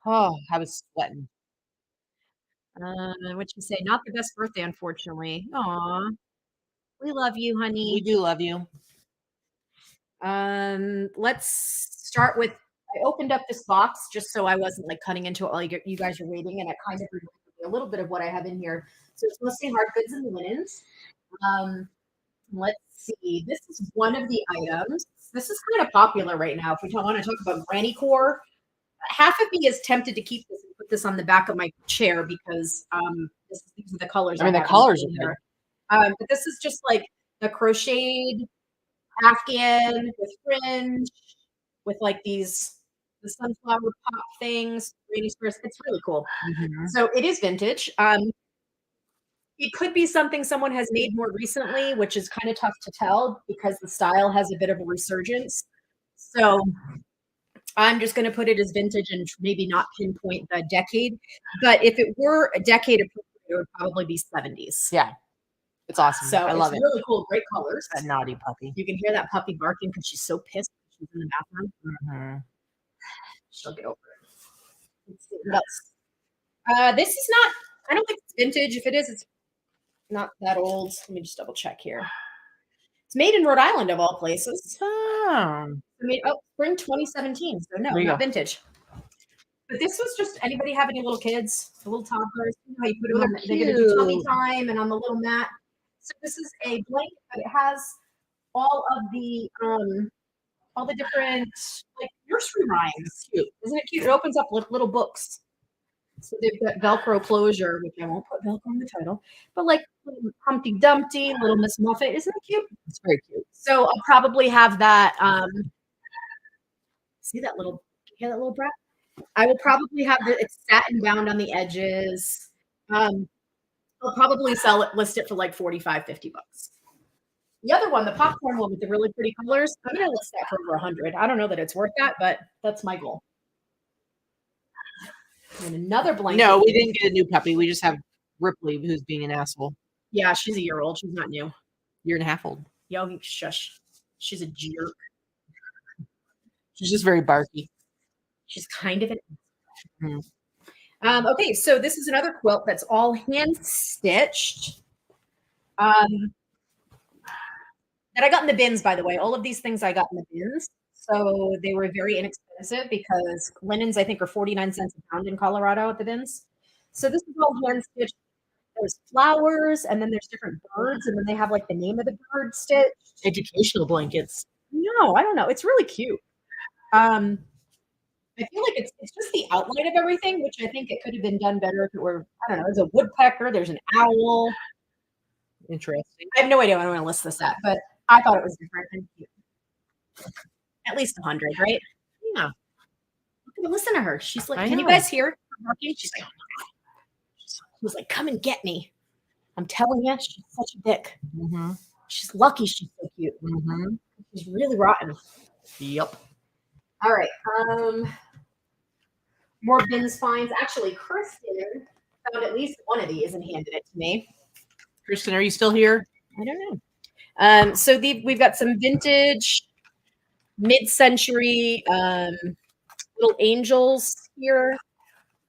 Oh, I was sweating. What you say? Not the best birthday, unfortunately. Aw. We love you, honey. We do love you. Let's start with, I opened up this box just so I wasn't like cutting into it while you guys are waiting, and I kind of reminded me a little bit of what I have in here. So it's mostly hard goods and linens. Let's see. This is one of the items. This is kind of popular right now. If we don't want to talk about granny core, half of me is tempted to keep this and put this on the back of my chair because these are the colors. I mean, the colors are here. But this is just like the crocheted Afghan with fringe, with like the sunflower pop things, granny squares. It's really cool. So it is vintage. It could be something someone has made more recently, which is kind of tough to tell because the style has a bit of a resurgence. So I'm just going to put it as vintage and maybe not pinpoint the decade. But if it were a decade appropriate, it would probably be 70s. Yeah. It's awesome. So I love it. Really cool. Great colors. That naughty puppy. You can hear that puppy barking because she's so pissed. she's in the bathroom. Mhm. She'll get over it. Let's see what else. This is not, I don't think it's vintage. If it is, it's not that old. Let me just double check here. It's made in Rhode Island of all places. Oh. Spring 2017. So no, There you not go. vintage. But this was just, anybody have any little kids, the little toddlers? You know how you put them Oh, on, they're gonna do tummy cute. time and on the little mat. So this is a blanket, but it has all the different like nursery rhymes. Cute. Isn't it cute? It opens up with little books. So they've got Velcro closure, which I won't put Velcro in the title, but like little Humpty Dumpty, Little Miss Muffet. Isn't it cute? It's very cute. So I'll probably have that. See that little, hear that little brat? I will probably have it's satin bound on the edges. I'll probably list it for like 45, 50 bucks. The other one, the popcorn one with the really pretty colors, I'm going to list that for over 100. I don't know that it's worth that, but that's my goal. And another blanket. No, we didn't get a new puppy. We just have Ripley, who's being an asshole. Yeah, she's a year old. She's not new. Year and a half old. Yo, shush. She's a jerk. She's just very barky. She's kind of an. Mm-hmm. Okay, so this is another quilt that's all hand stitched. That I got in the bins, by the way. All of these things I got in the bins. So they were very inexpensive because linens, I think, are 49 cents a pound in Colorado at the bins. So this is all hand stitched. There's flowers, and then there's different birds, and then they have like the name of the bird stitched. Educational blankets. No, I don't know. It's really cute. I feel like it's just the outline of everything, which I think it could have been done better if it were, I don't know, there's a woodpecker, there's an owl. Interesting. I have no idea what I'm going to list this at, but I thought it was different and cute. At least 100, right? Yeah. Listen to her. She's like, I can know. you guys hear her barking? She's like, she's like, come and get me. I'm telling you, she's such a dick. Mm-hmm. She's lucky she's so cute. Mm-hmm. She's really rotten. Yep. All right. More bins finds. Actually, Kristen found at least one of these and handed it to me. Kristen, are you still here? I don't know. So we've got some vintage, mid-century little angels here.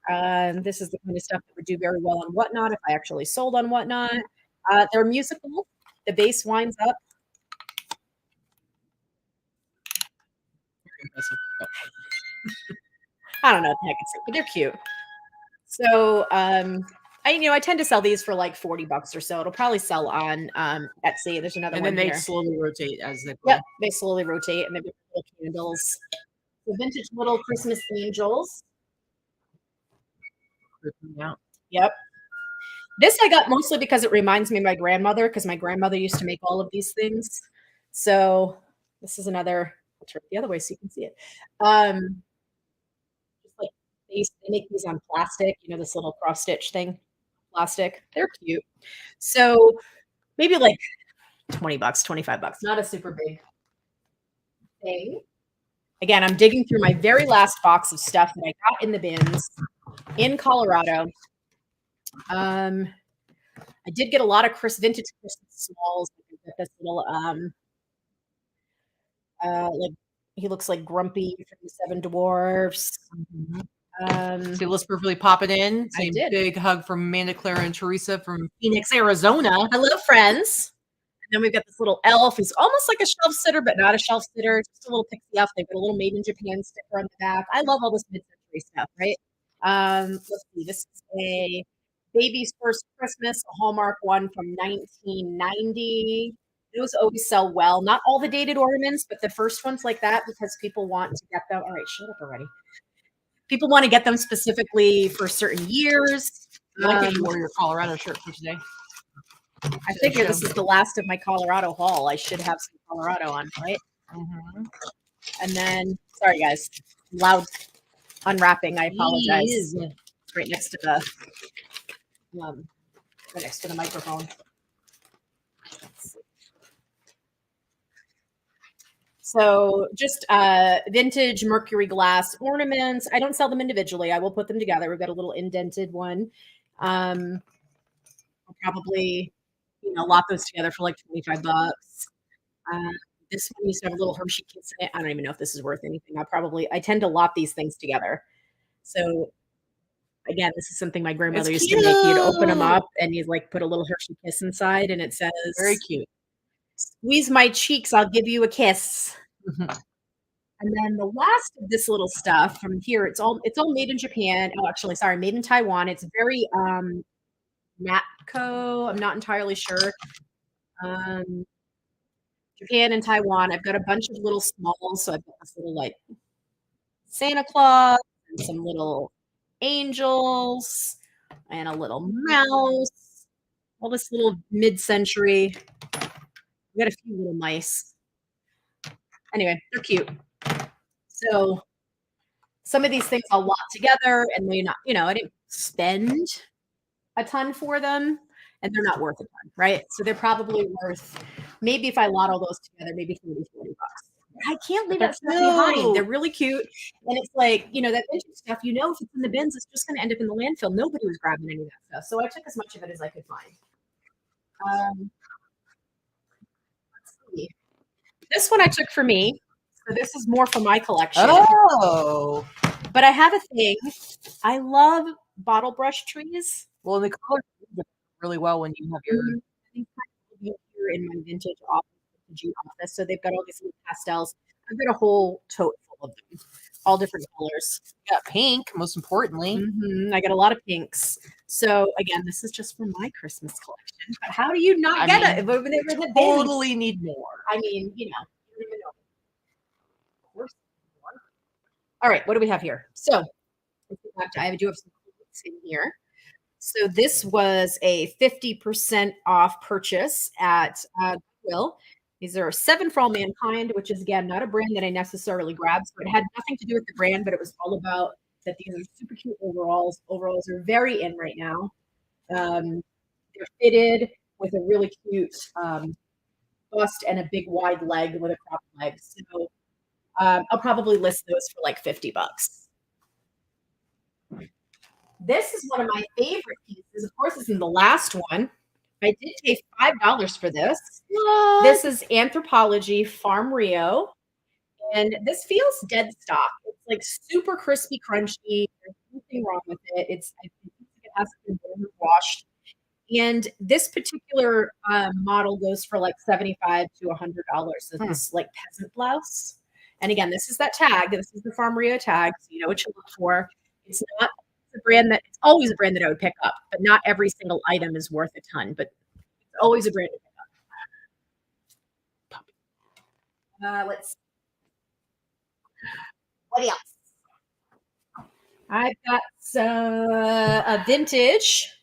This is the kind of stuff that would do very well on Whatnot if I actually sold on Whatnot. They're musical. The base winds up. I don't know what the heck it's like, but they're cute. So I tend to sell these for like 40 bucks or so. It'll probably sell on Etsy. There's another and one then they here. slowly rotate as they go. Yep, they slowly rotate, and they've got little candles. So vintage little Christmas angels. Out. Yep. This I got mostly because it reminds me of my grandmother, because my grandmother used to make all of these things. So this is another, I'll turn it the other way so you can see it. Just like they make these on plastic, this little cross stitch thing. Plastic. They're cute. So maybe like 20 bucks, 25 bucks. Not a super big thing. Again, I'm digging through my very last box of stuff that I got in the bins in Colorado. I did get a lot of vintage Christmas smalls. This little like he looks like Grumpy from the Seven Dwarfs. Mm-hmm. See Liz perfectly popping in. Same big hug from Amanda, Clara, and Teresa from Phoenix, Arizona. Hello, friends. And then we've got this little elf who's almost like a shelf sitter, but not a shelf sitter. Just a little pixie elf. They've got a little Made in Japan sticker on the back. I love all this mid-century stuff, right? Let's see. This is a Baby's First Christmas, a Hallmark one from 1990. Those always sell well. Not all the dated ornaments, but the first ones like that, because people want to get them. All right, shut up already. People want to get them specifically for certain years. I think you wore your Colorado shirt for today. I figure this is the last of my Colorado haul. I should have some Colorado on, right? Mm-hmm. And then, sorry guys, loud unwrapping. I apologize. It's right next to the microphone. So just vintage mercury glass ornaments. I don't sell them individually. I will put them together. We've got a little indented one. I'll probably, lot those together for like 25 bucks. This one used to have a little Hershey Kiss in it. I don't even know if this is worth anything. I tend to lot these things together. So again, this is something my grandmother used to make. You'd open them up and you'd like put a little Hershey Kiss inside, and it says, Very cute. "Squeeze my cheeks, I'll give you a kiss." And then the last of this little stuff from here, it's all made in Japan. Oh, actually, sorry, made in Taiwan. It's very Matco. I'm not entirely sure. Japan and Taiwan. I've got a bunch of little smalls. So I've got this little like Santa Claus and some little angels and a little mouse. All this little mid-century. We got a few little mice. Anyway, they're cute. So some of these things I'll lot together, and they're not, I didn't spend a ton for them, and they're not worth a ton, right? So they're probably worth, maybe if I lot all those together, maybe $30, $40. I can't leave that stuff behind. They're really cute. And it's like, that vintage stuff, if it's in the bins, it's just going to end up in the landfill. Nobody was grabbing any of that stuff. So I took as much of it as I could find. Let's see. This one I took for me. So this is more for my collection. Oh. But I have a thing. I love bottle brush trees. Well, the color really well when you have your here in my vintage office. So they've got all these little pastels. I've got a whole tote full of them, all different colors. You got pink, most importantly. I got a lot of pinks. So again, this is just for my Christmas collection. But how do you not get it? When they were in the bins? Totally need more. I mean, you don't even know. Of course. All right, what do we have here? So I do have some quotes in here. So this was a 50% off purchase at Goodwill. These are 7 for All Mankind, which is, again, not a brand that I necessarily grabbed. So it had nothing to do with the brand, but it was all about that these are super cute overalls. Overalls are very in right now. They're fitted with a really cute bust and a big wide leg with a cropped leg. So I'll probably list those for like $50. This is one of my favorite pieces. Of course, it's in the last one. I did pay $5 for this. What? This is Anthropology Farm Rio. And this feels dead stock. It's like super crispy, crunchy. There's nothing wrong with it. I think it has to be washed. And this particular model goes for like $75 to $100. So this like peasant blouse. And again, this is that tag. This is the Farm Rio tag. So you know what you look for. It's not it's always a brand that I would pick up, but not every single item is worth a ton, but it's always a brand to pick up. Let's see. What else? I've got a vintage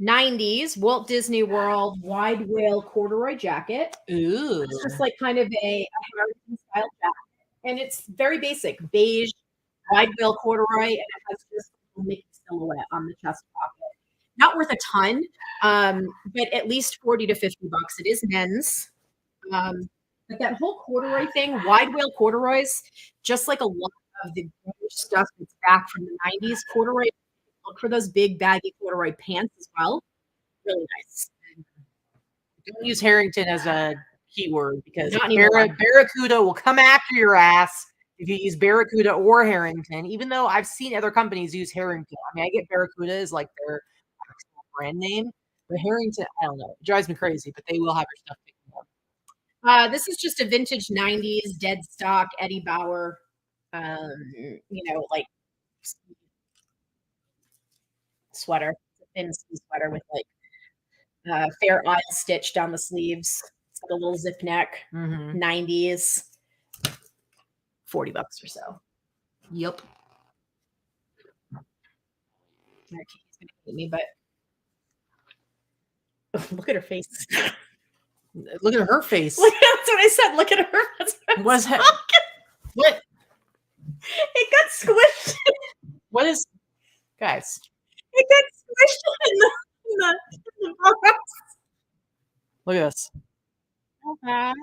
90s Walt Disney World wide whale corduroy jacket. Ooh. It's just like kind of a Harrison style jacket. And it's very basic, beige, wide whale corduroy, and it has just a Mickey silhouette on the chest pocket. Not worth a ton, but at least $40 to $50. It is men's. But that whole corduroy thing, wide whale corduroys, just like a lot of the stuff that's back from the 90s, corduroy, look for those big baggy corduroy pants as well. Really nice. Don't use Harrington as a keyword because Barracuda will come after your ass if you use Barracuda or Harrington, even though I've seen other companies use Harrington. I mean, I get Barracuda as like their brand name, but Harrington, I don't know. It drives me crazy, but they will have your stuff picked up. This is just a vintage 90s dead stock Eddie Bauer, like sweater, thin sweater with like Fair Isle stitch down the sleeves. It's got a little zip neck, 90s. $40 or so. Yep. Katy's gonna hate me, but look at her face. Look at her face. That's what I said. Look at her. What's that? What? It got squished. What is, guys? It got squished in the box. Look at this. Okay.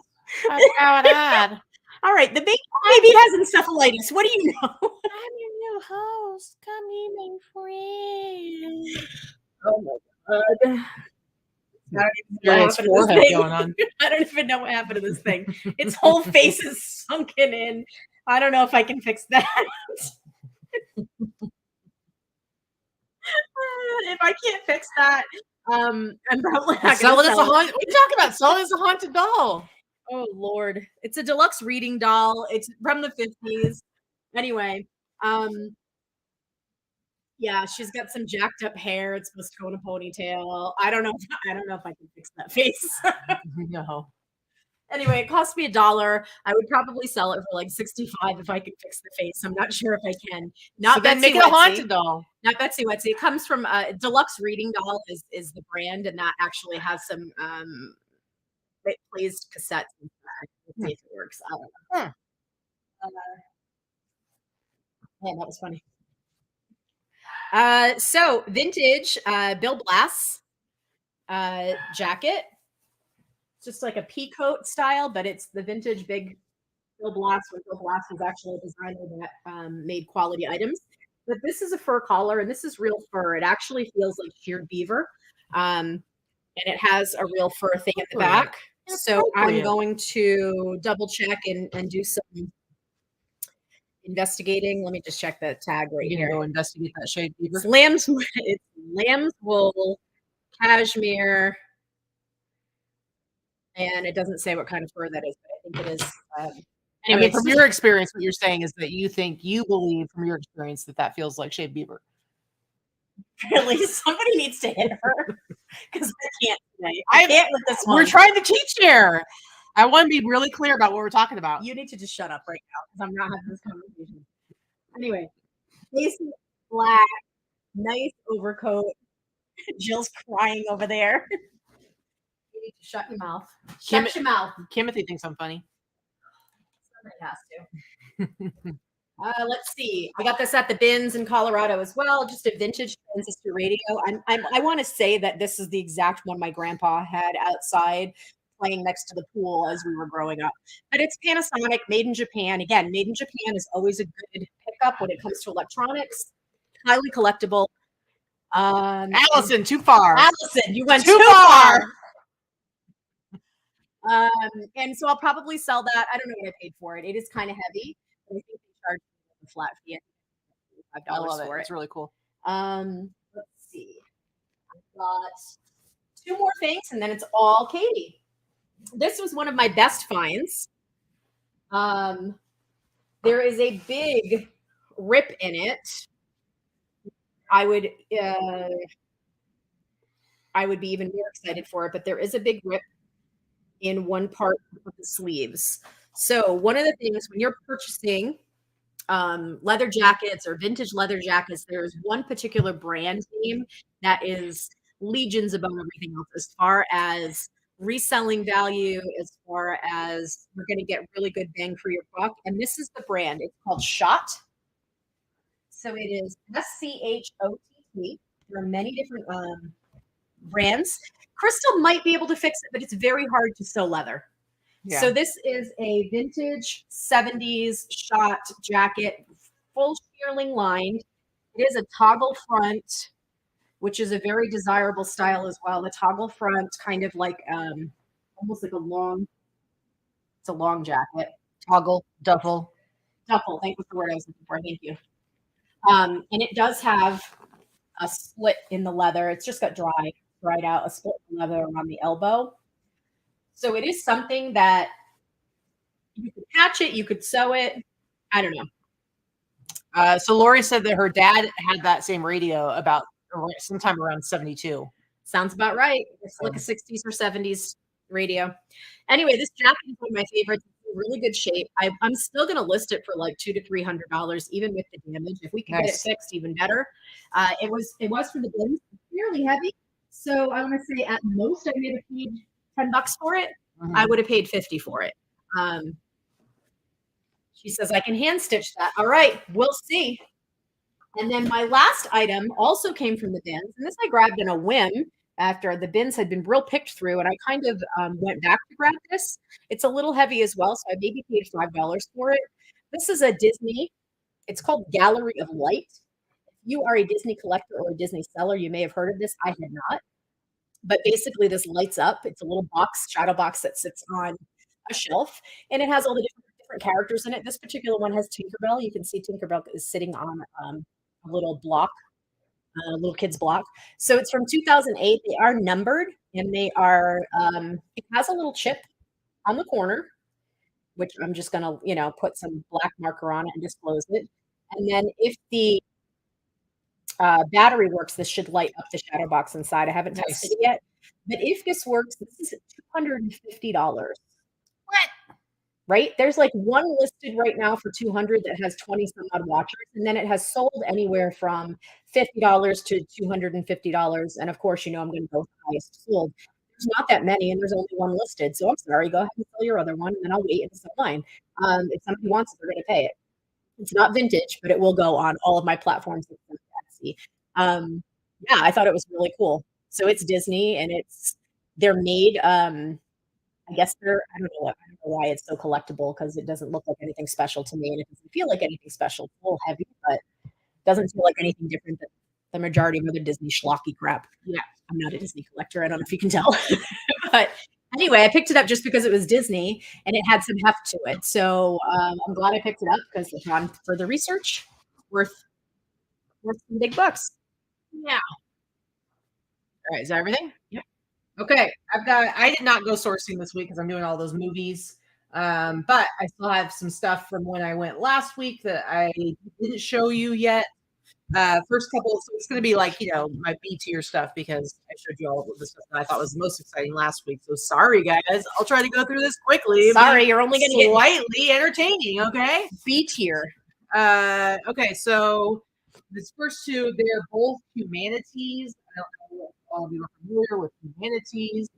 That's All right, the baby has encephalitis. What do you know? I'm your new host. Come be my friend. Oh my god. I don't even know Yeah, what it's happened to this forehead thing. going on. I don't even know what happened to this thing. Its whole face is sunken in. I don't know if I can fix that. If I can't fix that, I'm probably not Sell going it to as a sell it. haunted. What are you talking about? Sell it as a haunted doll. Oh Lord, it's a deluxe reading doll. It's from the 50s. Anyway, um, yeah, she's got some jacked up hair. It's supposed to go in a ponytail. I don't know. I don't know if I can fix that face. No. Anyway, it cost me $1. I would probably sell it for like 65 if I could fix the face. I'm not sure if I can. Not So then Betsy make it a Wetsy. haunted doll. Not Betsy Wetsy. It comes from Deluxe Reading Doll is the brand, and that actually has some it plays cassettes inside. Let's see if it works. I don't know. Yeah, that was funny. So vintage Bill Blass jacket. It's just like a pea coat style, but it's the vintage big Bill Blass, when Bill Blass was actually a designer that made quality items. But this is a fur collar, and this is real fur. It actually feels like sheared beaver, and it has a real fur thing at the back. So I'm going to double check and do some investigating. Let me just check the tag right You here. can go investigate that shade beaver. It's lamb's wool, cashmere, and it doesn't say what kind of fur that is, but I think it is. I mean, from your experience, what you're saying is that you believe from your experience that feels like shaved beaver. Really, somebody needs to hit her because I can't today. I can't with this one. We're trying to teach here. I want to be really clear about what we're talking about. You need to just shut up right now because I'm not having this conversation. Anyway, basic black, nice overcoat. Jill's crying over there. You need to shut your mouth. Shut your mouth. Timothy thinks I'm funny. Somebody has to. Let's see. I got this at the bins in Colorado as well. Just a vintage transistor radio. I want to say that this is the exact one my grandpa had outside playing next to the pool as we were growing up. But it's Panasonic, made in Japan. Again, made in Japan is always a good pickup when it comes to electronics. Highly collectible. Allison, too far. Allison, you went too far. And so I'll probably sell that. I don't know what I paid for it. It is kind of heavy. I think they charge a flat fee. $5 I love for it. it. It's really cool. Let's see. I've got 2 more things, and then it's all Katy. This was one of my best finds. There is a big rip in it. I would be even more excited for it, but there is a big rip in one part of the sleeves. So one of the things when you're purchasing leather jackets or vintage leather jackets, there's one particular brand name that is legions above everything else as far as reselling value, as far as you're going to get really good bang for your buck. And this is the brand. It's called Schott. So it is SCHOTT. There are many different brands. Crystal might be able to fix it, but it's very hard to sew leather. Yeah. So this is a vintage 70s Schott jacket, full shearling lined. It is a toggle front, which is a very desirable style as well. The toggle front, kind of like almost like it's a long jacket. Toggle, duffel. Duffel, thank you for the word I was looking for. Thank you. And it does have a split in the leather. It's just got dried out, a split in the leather around the elbow. So it is something that you could patch it, you could sew it. I don't know. So Lori said that her dad had that same radio about sometime around 72. Sounds about right. It's like a 60s or 70s radio. Anyway, this jacket is one of my favorites. It's in really good shape. I'm still going to list it for like $200 to $300, even with the damage. If we can get it fixed, even better. It was for the bins, fairly heavy. So I want to say at most I may have paid $10 for it. Mm-hmm. I would have paid $50 for it. She says I can hand stitch that. All right, we'll see. And then my last item also came from the bins, and this I grabbed in a whim after the bins had been real picked through, and I kind of went back to grab this. It's a little heavy as well, so I maybe paid $5 for it. This is a Disney. It's called Gallery of Light. If you are a Disney collector or a Disney seller, you may have heard of this. I had not. But basically, this lights up. It's a little box, shadow box that sits on a shelf, and it has all the different characters in it. This particular one has Tinkerbell. You can see Tinkerbell is sitting on a little block, a little kid's block. So it's from 2008. They are numbered, and they are. It has a little chip on the corner, which I'm just gonna, put some black marker on it and just close it. And then if the battery works, this should light up the shadow box inside. I haven't tested it yet, but if this works, this is $250. What? Right? There's like one listed right now for 200 that has 20 some odd watchers, and then it has sold anywhere from $50 to $250. And of course, I'm going to go with the highest sold. There's not that many, and there's only one listed. So I'm sorry. Go ahead and sell your other one, and then I'll wait and sell mine. If somebody wants it, they're going to pay it. It's not vintage, but it will go on all of my platforms. Yeah, I thought it was really cool. So it's Disney, and they're made. I guess I don't know why it's so collectible, because it doesn't look like anything special to me, and it doesn't feel like anything special. It's a little heavy, but it doesn't feel like anything different than the majority of other Disney schlocky crap. Yeah, I'm not a Disney collector. I don't know if you can tell, but anyway, I picked it up just because it was Disney and it had some heft to it. So I'm glad I picked it up, because upon further research, worth some big bucks. Yeah. All right. Is that everything? Yeah. Okay. I did not go sourcing this week because I'm doing all those movies. But I still have some stuff from when I went last week that I didn't show you yet. First couple, so it's going to be like, my B tier stuff, because I showed you all of the stuff that I thought was most exciting last week. So sorry, guys. I'll try to go through this quickly. Sorry, you're only going to get slightly entertaining. Okay. B tier. Okay. So these first two, they're both humanities. I don't know if all of you are familiar with humanities.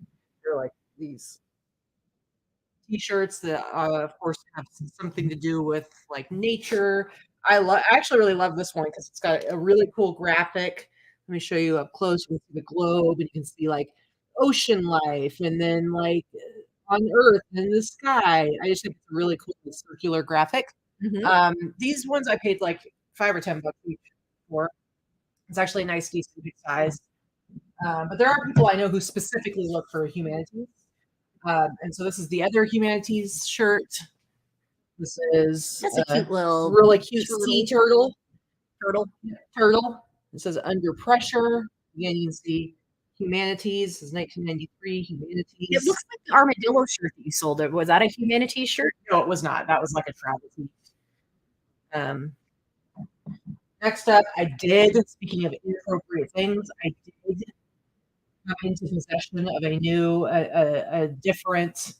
They're like these t-shirts that, of course, have something to do with like nature. I actually really love this one because it's got a really cool graphic. Let me show you up close. You can see the globe, and you can see like ocean life, and then like on Earth and in the sky. I just think it's a really cool circular graphic. Mm-hmm. These ones I paid like $5 or $10 each for. It's actually a nice, decent, big size. But there are people I know who specifically look for humanities. And so this is the other humanities shirt. This is That's a cute little, really cute sea turtle. Turtle. It says under pressure. Again, you can see humanities. This is 1993 humanities. It looks like the armadillo shirt that you sold. Was that a humanities shirt? No, it was not. That was like a travel tee. Next up, speaking of inappropriate things, I did come into possession of a different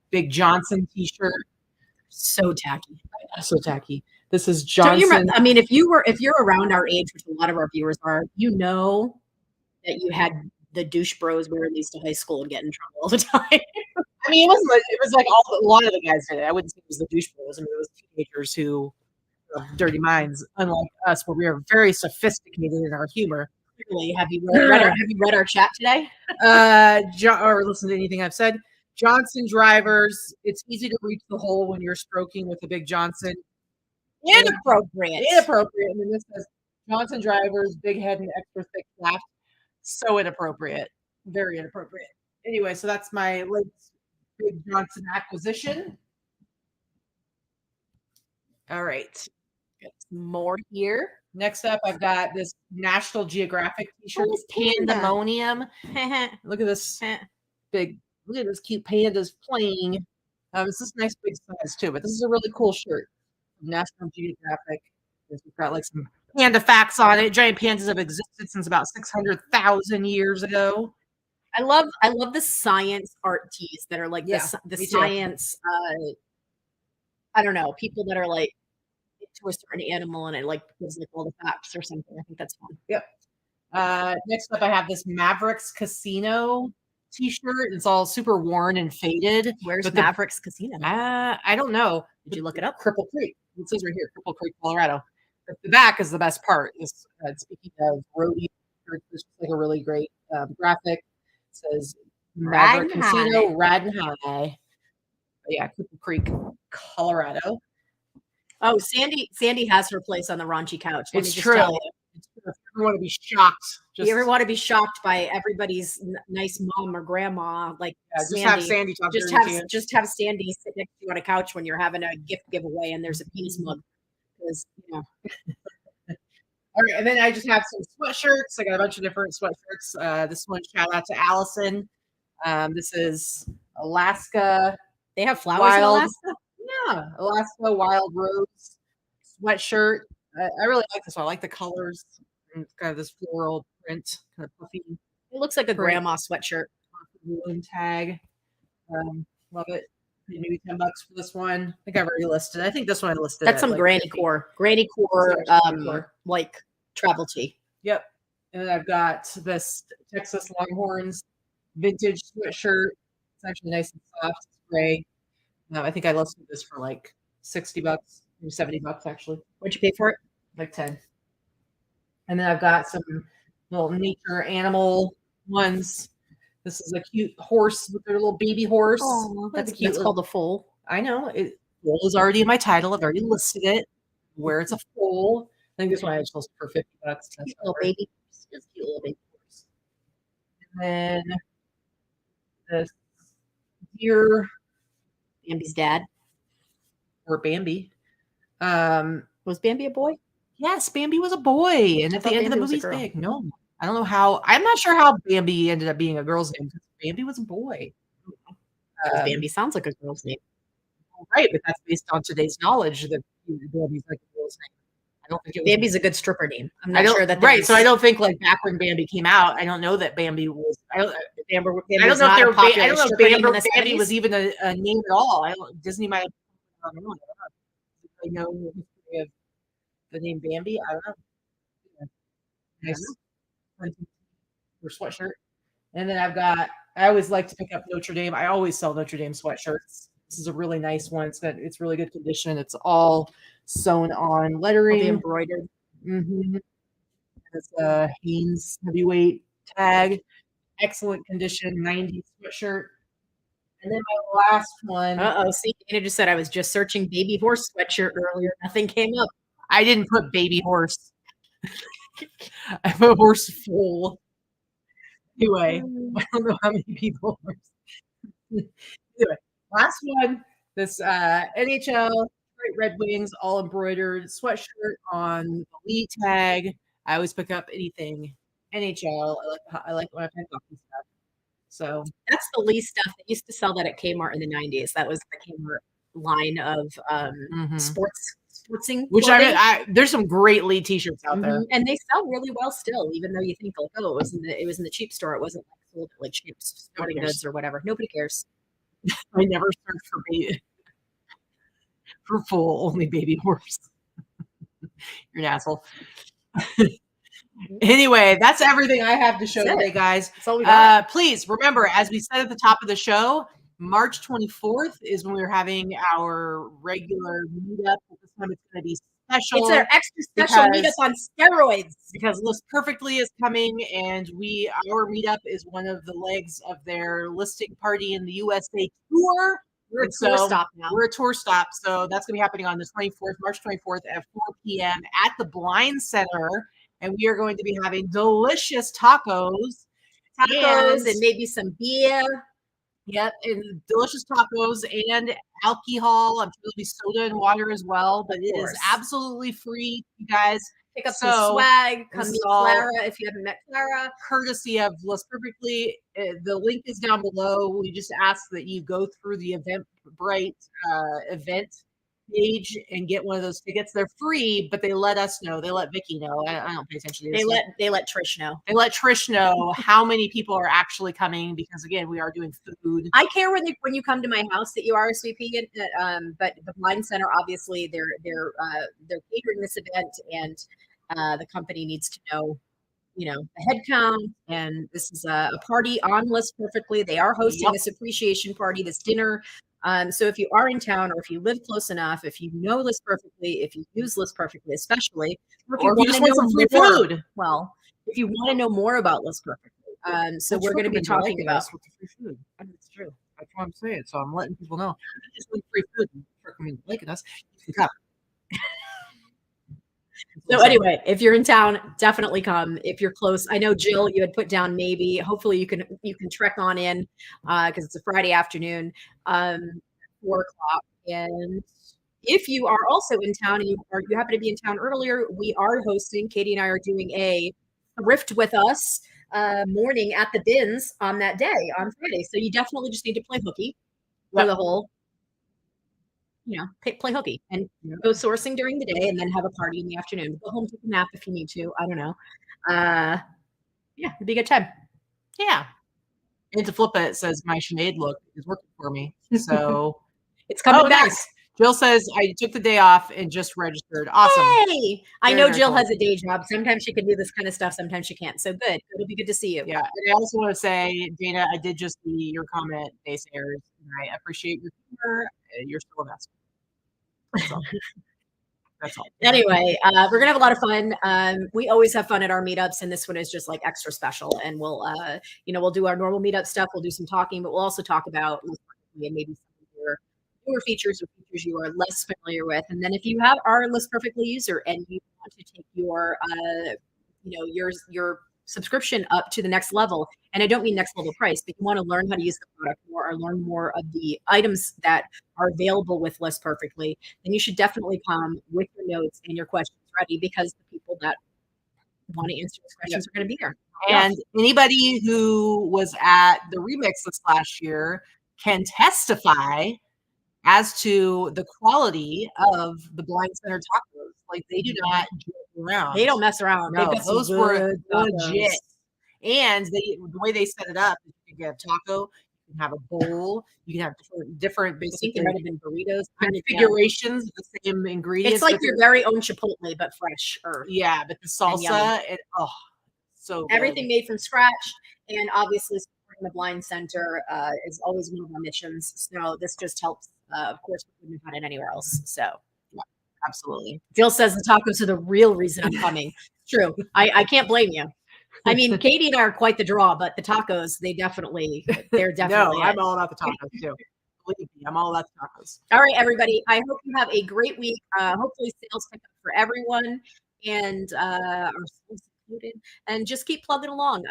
Big Johnson t-shirt. So tacky. So tacky. This is Johnson. I mean, if you're around our age, which a lot of our viewers are, that you had the douche bros wearing these to high school and get in trouble all the time. I mean, it was like a lot of the guys did it. I wouldn't say it was the douche bros. I mean, it was teenagers who have dirty minds, unlike us, where we are very sophisticated in our humor. Really, have you read our chat today? Or listened to anything I've said? Johnson drivers, it's easy to reach the hole when you're stroking with a Big Johnson. Inappropriate. And then this says Johnson drivers, big head and extra thick shaft. So inappropriate. Very inappropriate. Anyway, so that's my latest Big Johnson acquisition. All right. Got some more here. Next up, I've got this National Geographic t-shirt. Pandemonium. Look at this look at this cute pandas playing. This is nice big size too, but this is a really cool shirt. National Geographic. We've got like some panda facts on it. Giant pandas have existed since about 600,000 years ago. I love the science art tees that are like the science. I don't know, people that are like into a certain animal and it like gives like all the facts or something. I think that's fun. Yep. Next up, I have this Mavericks Casino t-shirt. It's all super worn and faded. Where's Mavericks Casino? I don't know. Did you look it up? Cripple Creek. It says right here, Cripple Creek, Colorado. But the back is the best part. Speaking of roadie, it's like a really great graphic. It says Maverick Casino, Radin High. Yeah, Cripple Creek, Colorado. Oh, Sandy has her place on the raunchy couch. It's true. if you ever want to be shocked, If you ever want to be shocked by everybody's nice mom or grandma, like just have Sandy talk just dirty to you. have Sandy sit next to you on a couch when you're having a gift giveaway and there's a penis mug. Because All right, and then I just have some sweatshirts. I got a bunch of different sweatshirts. This one, shout out to Allison. This is Alaska. They have flowers in Alaska? Yeah, Alaska Wild Rose sweatshirt. I really like this one. I like the colors. It's kind of this floral print, kind of puffy. It looks like a grandma sweatshirt. Balloon tag. Love it. Maybe $10 for this one. I think I've already listed. I think this one I listed. That's some granny core. Granny core, like travel tee. Yep. And then I've got this Texas Longhorns vintage sweatshirt. It's actually nice and soft. It's gray. I think I listed this for like $60, maybe $70 actually. What'd you pay for it? Like 10. And then I've got some little nature animal ones. This is a cute horse with their little baby horse. Oh, that's called a foal. I know. Foal is already in my title. I've already listed it. Where it's a foal. I think this one I just listed for $50. That's cute little baby. It's cute little baby horse. And then this deer. Bambi's dad. Or Bambi. Was Bambi a boy? Yes, Bambi was a boy. And at the end of the movie, he's big. No. I don't know how. I'm not sure how Bambi ended up being a girl's name because Bambi was a boy. Bambi sounds like a girl's name. Right, but that's based on today's knowledge that Bambi's like a girl's name. I don't think it was. Bambi's a good stripper name. I'm not sure that. Right, so I don't think like back when Bambi came out, I don't know that Bambi was. I don't know if Bambi was even a name at all. Disney might have. I don't know. I know the history of the name Bambi. I don't know. Yeah. Nice. Or sweatshirt. And then I always like to pick up Notre Dame. I always sell Notre Dame sweatshirts. This is a really nice one. It's really good condition. It's all sewn on lettering. Embroidered. Mm-hmm. It's a Hanes heavyweight tag. Excellent condition, 90s sweatshirt. And then my last one. See, Dana just said I was just searching baby horse sweatshirt earlier. Nothing came up. I didn't put baby horse. I put horse foal. Anyway, I don't know how many people are. Anyway, last one. This NHL Red Wings all embroidered sweatshirt on the Lee tag. I always pick up anything NHL. I like when I pick up stuff. So that's the Lee stuff. They used to sell that at Kmart in the 90s. That was the Kmart line of sportsing. Which there's some great Lee t-shirts out there, and they sell really well still. Even though you think like, oh, it was in the cheap store. It wasn't like sold at like cheap sporting goods or whatever. Nobody cares. I never searched for full only baby horse. You're an asshole. Anyway, that's everything I have to show today, guys. That's all we got. Please remember, as we said at the top of the show, March 24th is when we're having our regular meetup. This time it's going to be special. It's our extra special meetup on steroids. Because List Perfectly is coming, and our meetup is one of the legs of their listing party in the USA tour. We're a tour stop now. We're a tour stop. So that's going to be happening on the 24th, March 24th at 4 p.m. at the Blind Center. And we are going to be having delicious tacos and maybe some beer. Yep, and delicious tacos and alcohol. I'm sure there'll be soda and water as well, but it is absolutely free, you guys. Pick up some swag. Come meet Clara if you haven't met Clara. Courtesy of List Perfectly. The link is down below. We just ask that you go through the Eventbrite event page and get one of those tickets. They're free, but they let us know. They let Vikki know. I don't pay attention to this. They let Trish know. They let Trish know how many people are actually coming because again, we are doing food. I care when you come to my house that you RSVP. But the Blind Center, obviously, they're catering this event, and the company needs to know, the head count. And this is a party on List Perfectly. They are hosting this appreciation party, this dinner. So if you are in town or if you live close enough, if you know List Perfectly, if you use List Perfectly especially, or if you just want some free food. Well, if you want to know more about List Perfectly, so we're going to be talking about with the free food. I mean, it's true. That's what I'm saying. So I'm letting people know. Just want free food. Liking us. You can come. So anyway, if you're in town, definitely come. If you're close, I know Jill, you had put down maybe. Hopefully, you can trek on in because it's a Friday afternoon, 4 o'clock. And if you are also in town and you happen to be in town earlier, we are hosting. Katy and I are doing a Thrift with us morning at the bins on that day on Friday. So you definitely just need to play hooky for the whole. Play hooky and go sourcing during the day and then have a party in the afternoon. Go home, take a nap if you need to. I don't know. It'd be a good time. Yeah. And to flip it says my Sinead look is working for me. So it's coming back. Nice. Jill says I took the day off and just registered. Awesome. Hey, I know Jill has a day job. Sometimes she can do this kind of stuff. Sometimes she can't. So good. It'll be good to see you. Yeah. And I also want to say, Dana, I did just see your comment, naysayers, and I appreciate your humor. You're still a best. That's all. That's all. Anyway, we're gonna have a lot of fun. We always have fun at our meetups, and this one is just like extra special. And we'll, we'll do our normal meetup stuff. We'll do some talking, but we'll also talk about maybe some of your newer features or features you are less familiar with. And then if you are a List Perfectly user and you want to take your, your subscription up to the next level, and I don't mean next level price, but you want to learn how to use the product more or learn more of the items that are available with List Perfectly, then you should definitely come with your notes and your questions ready because the people that want to answer those questions are going to be there. And anybody who was at the remix this last year can testify as to the quality of the Blind Center tacos. Like they do not joke around. They don't mess around. No, those were legit. And the way they set it up, you can get a taco, you can have a bowl, you can have different basically. There might have been burritos, configurations of the same ingredients. It's like your very own Chipotle, but fresh. Yeah, but the salsa, so everything made from scratch, and obviously supporting the Blind Center is always one of our missions. So this just helps. Of course, we couldn't have had it anywhere else. So, yeah, absolutely. Jill says the tacos are the real reason I'm coming. True. I can't blame you. I mean, Katy and I are quite the draw, but the tacos, they're definitely. No, I'm all about the tacos too. Believe me, I'm all about the tacos. All right, everybody. I hope you have a great week. Hopefully, sales pick up for everyone, and our sales included. And just keep plugging along.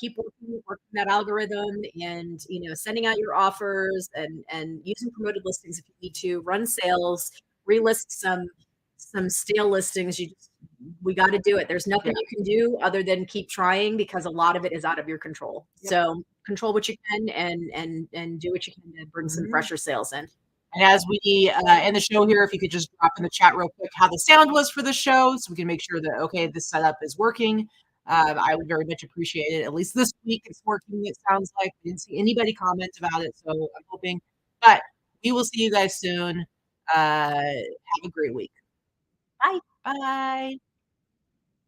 Keep working that algorithm, and sending out your offers and using promoted listings if you need to. Run sales, relist some stale listings. We got to do it. There's nothing you can do other than keep trying because a lot of it is out of your control. Yep. So control what you can and do what you can to bring some fresher sales in. And as we end the show here, if you could just drop in the chat real quick how the sound was for the show so we can make sure that, okay, this setup is working. I would very much appreciate it. At least this week it's working, it sounds like. I didn't see anybody comment about it, so I'm hoping. But we will see you guys soon. Have a great week. Bye. Bye.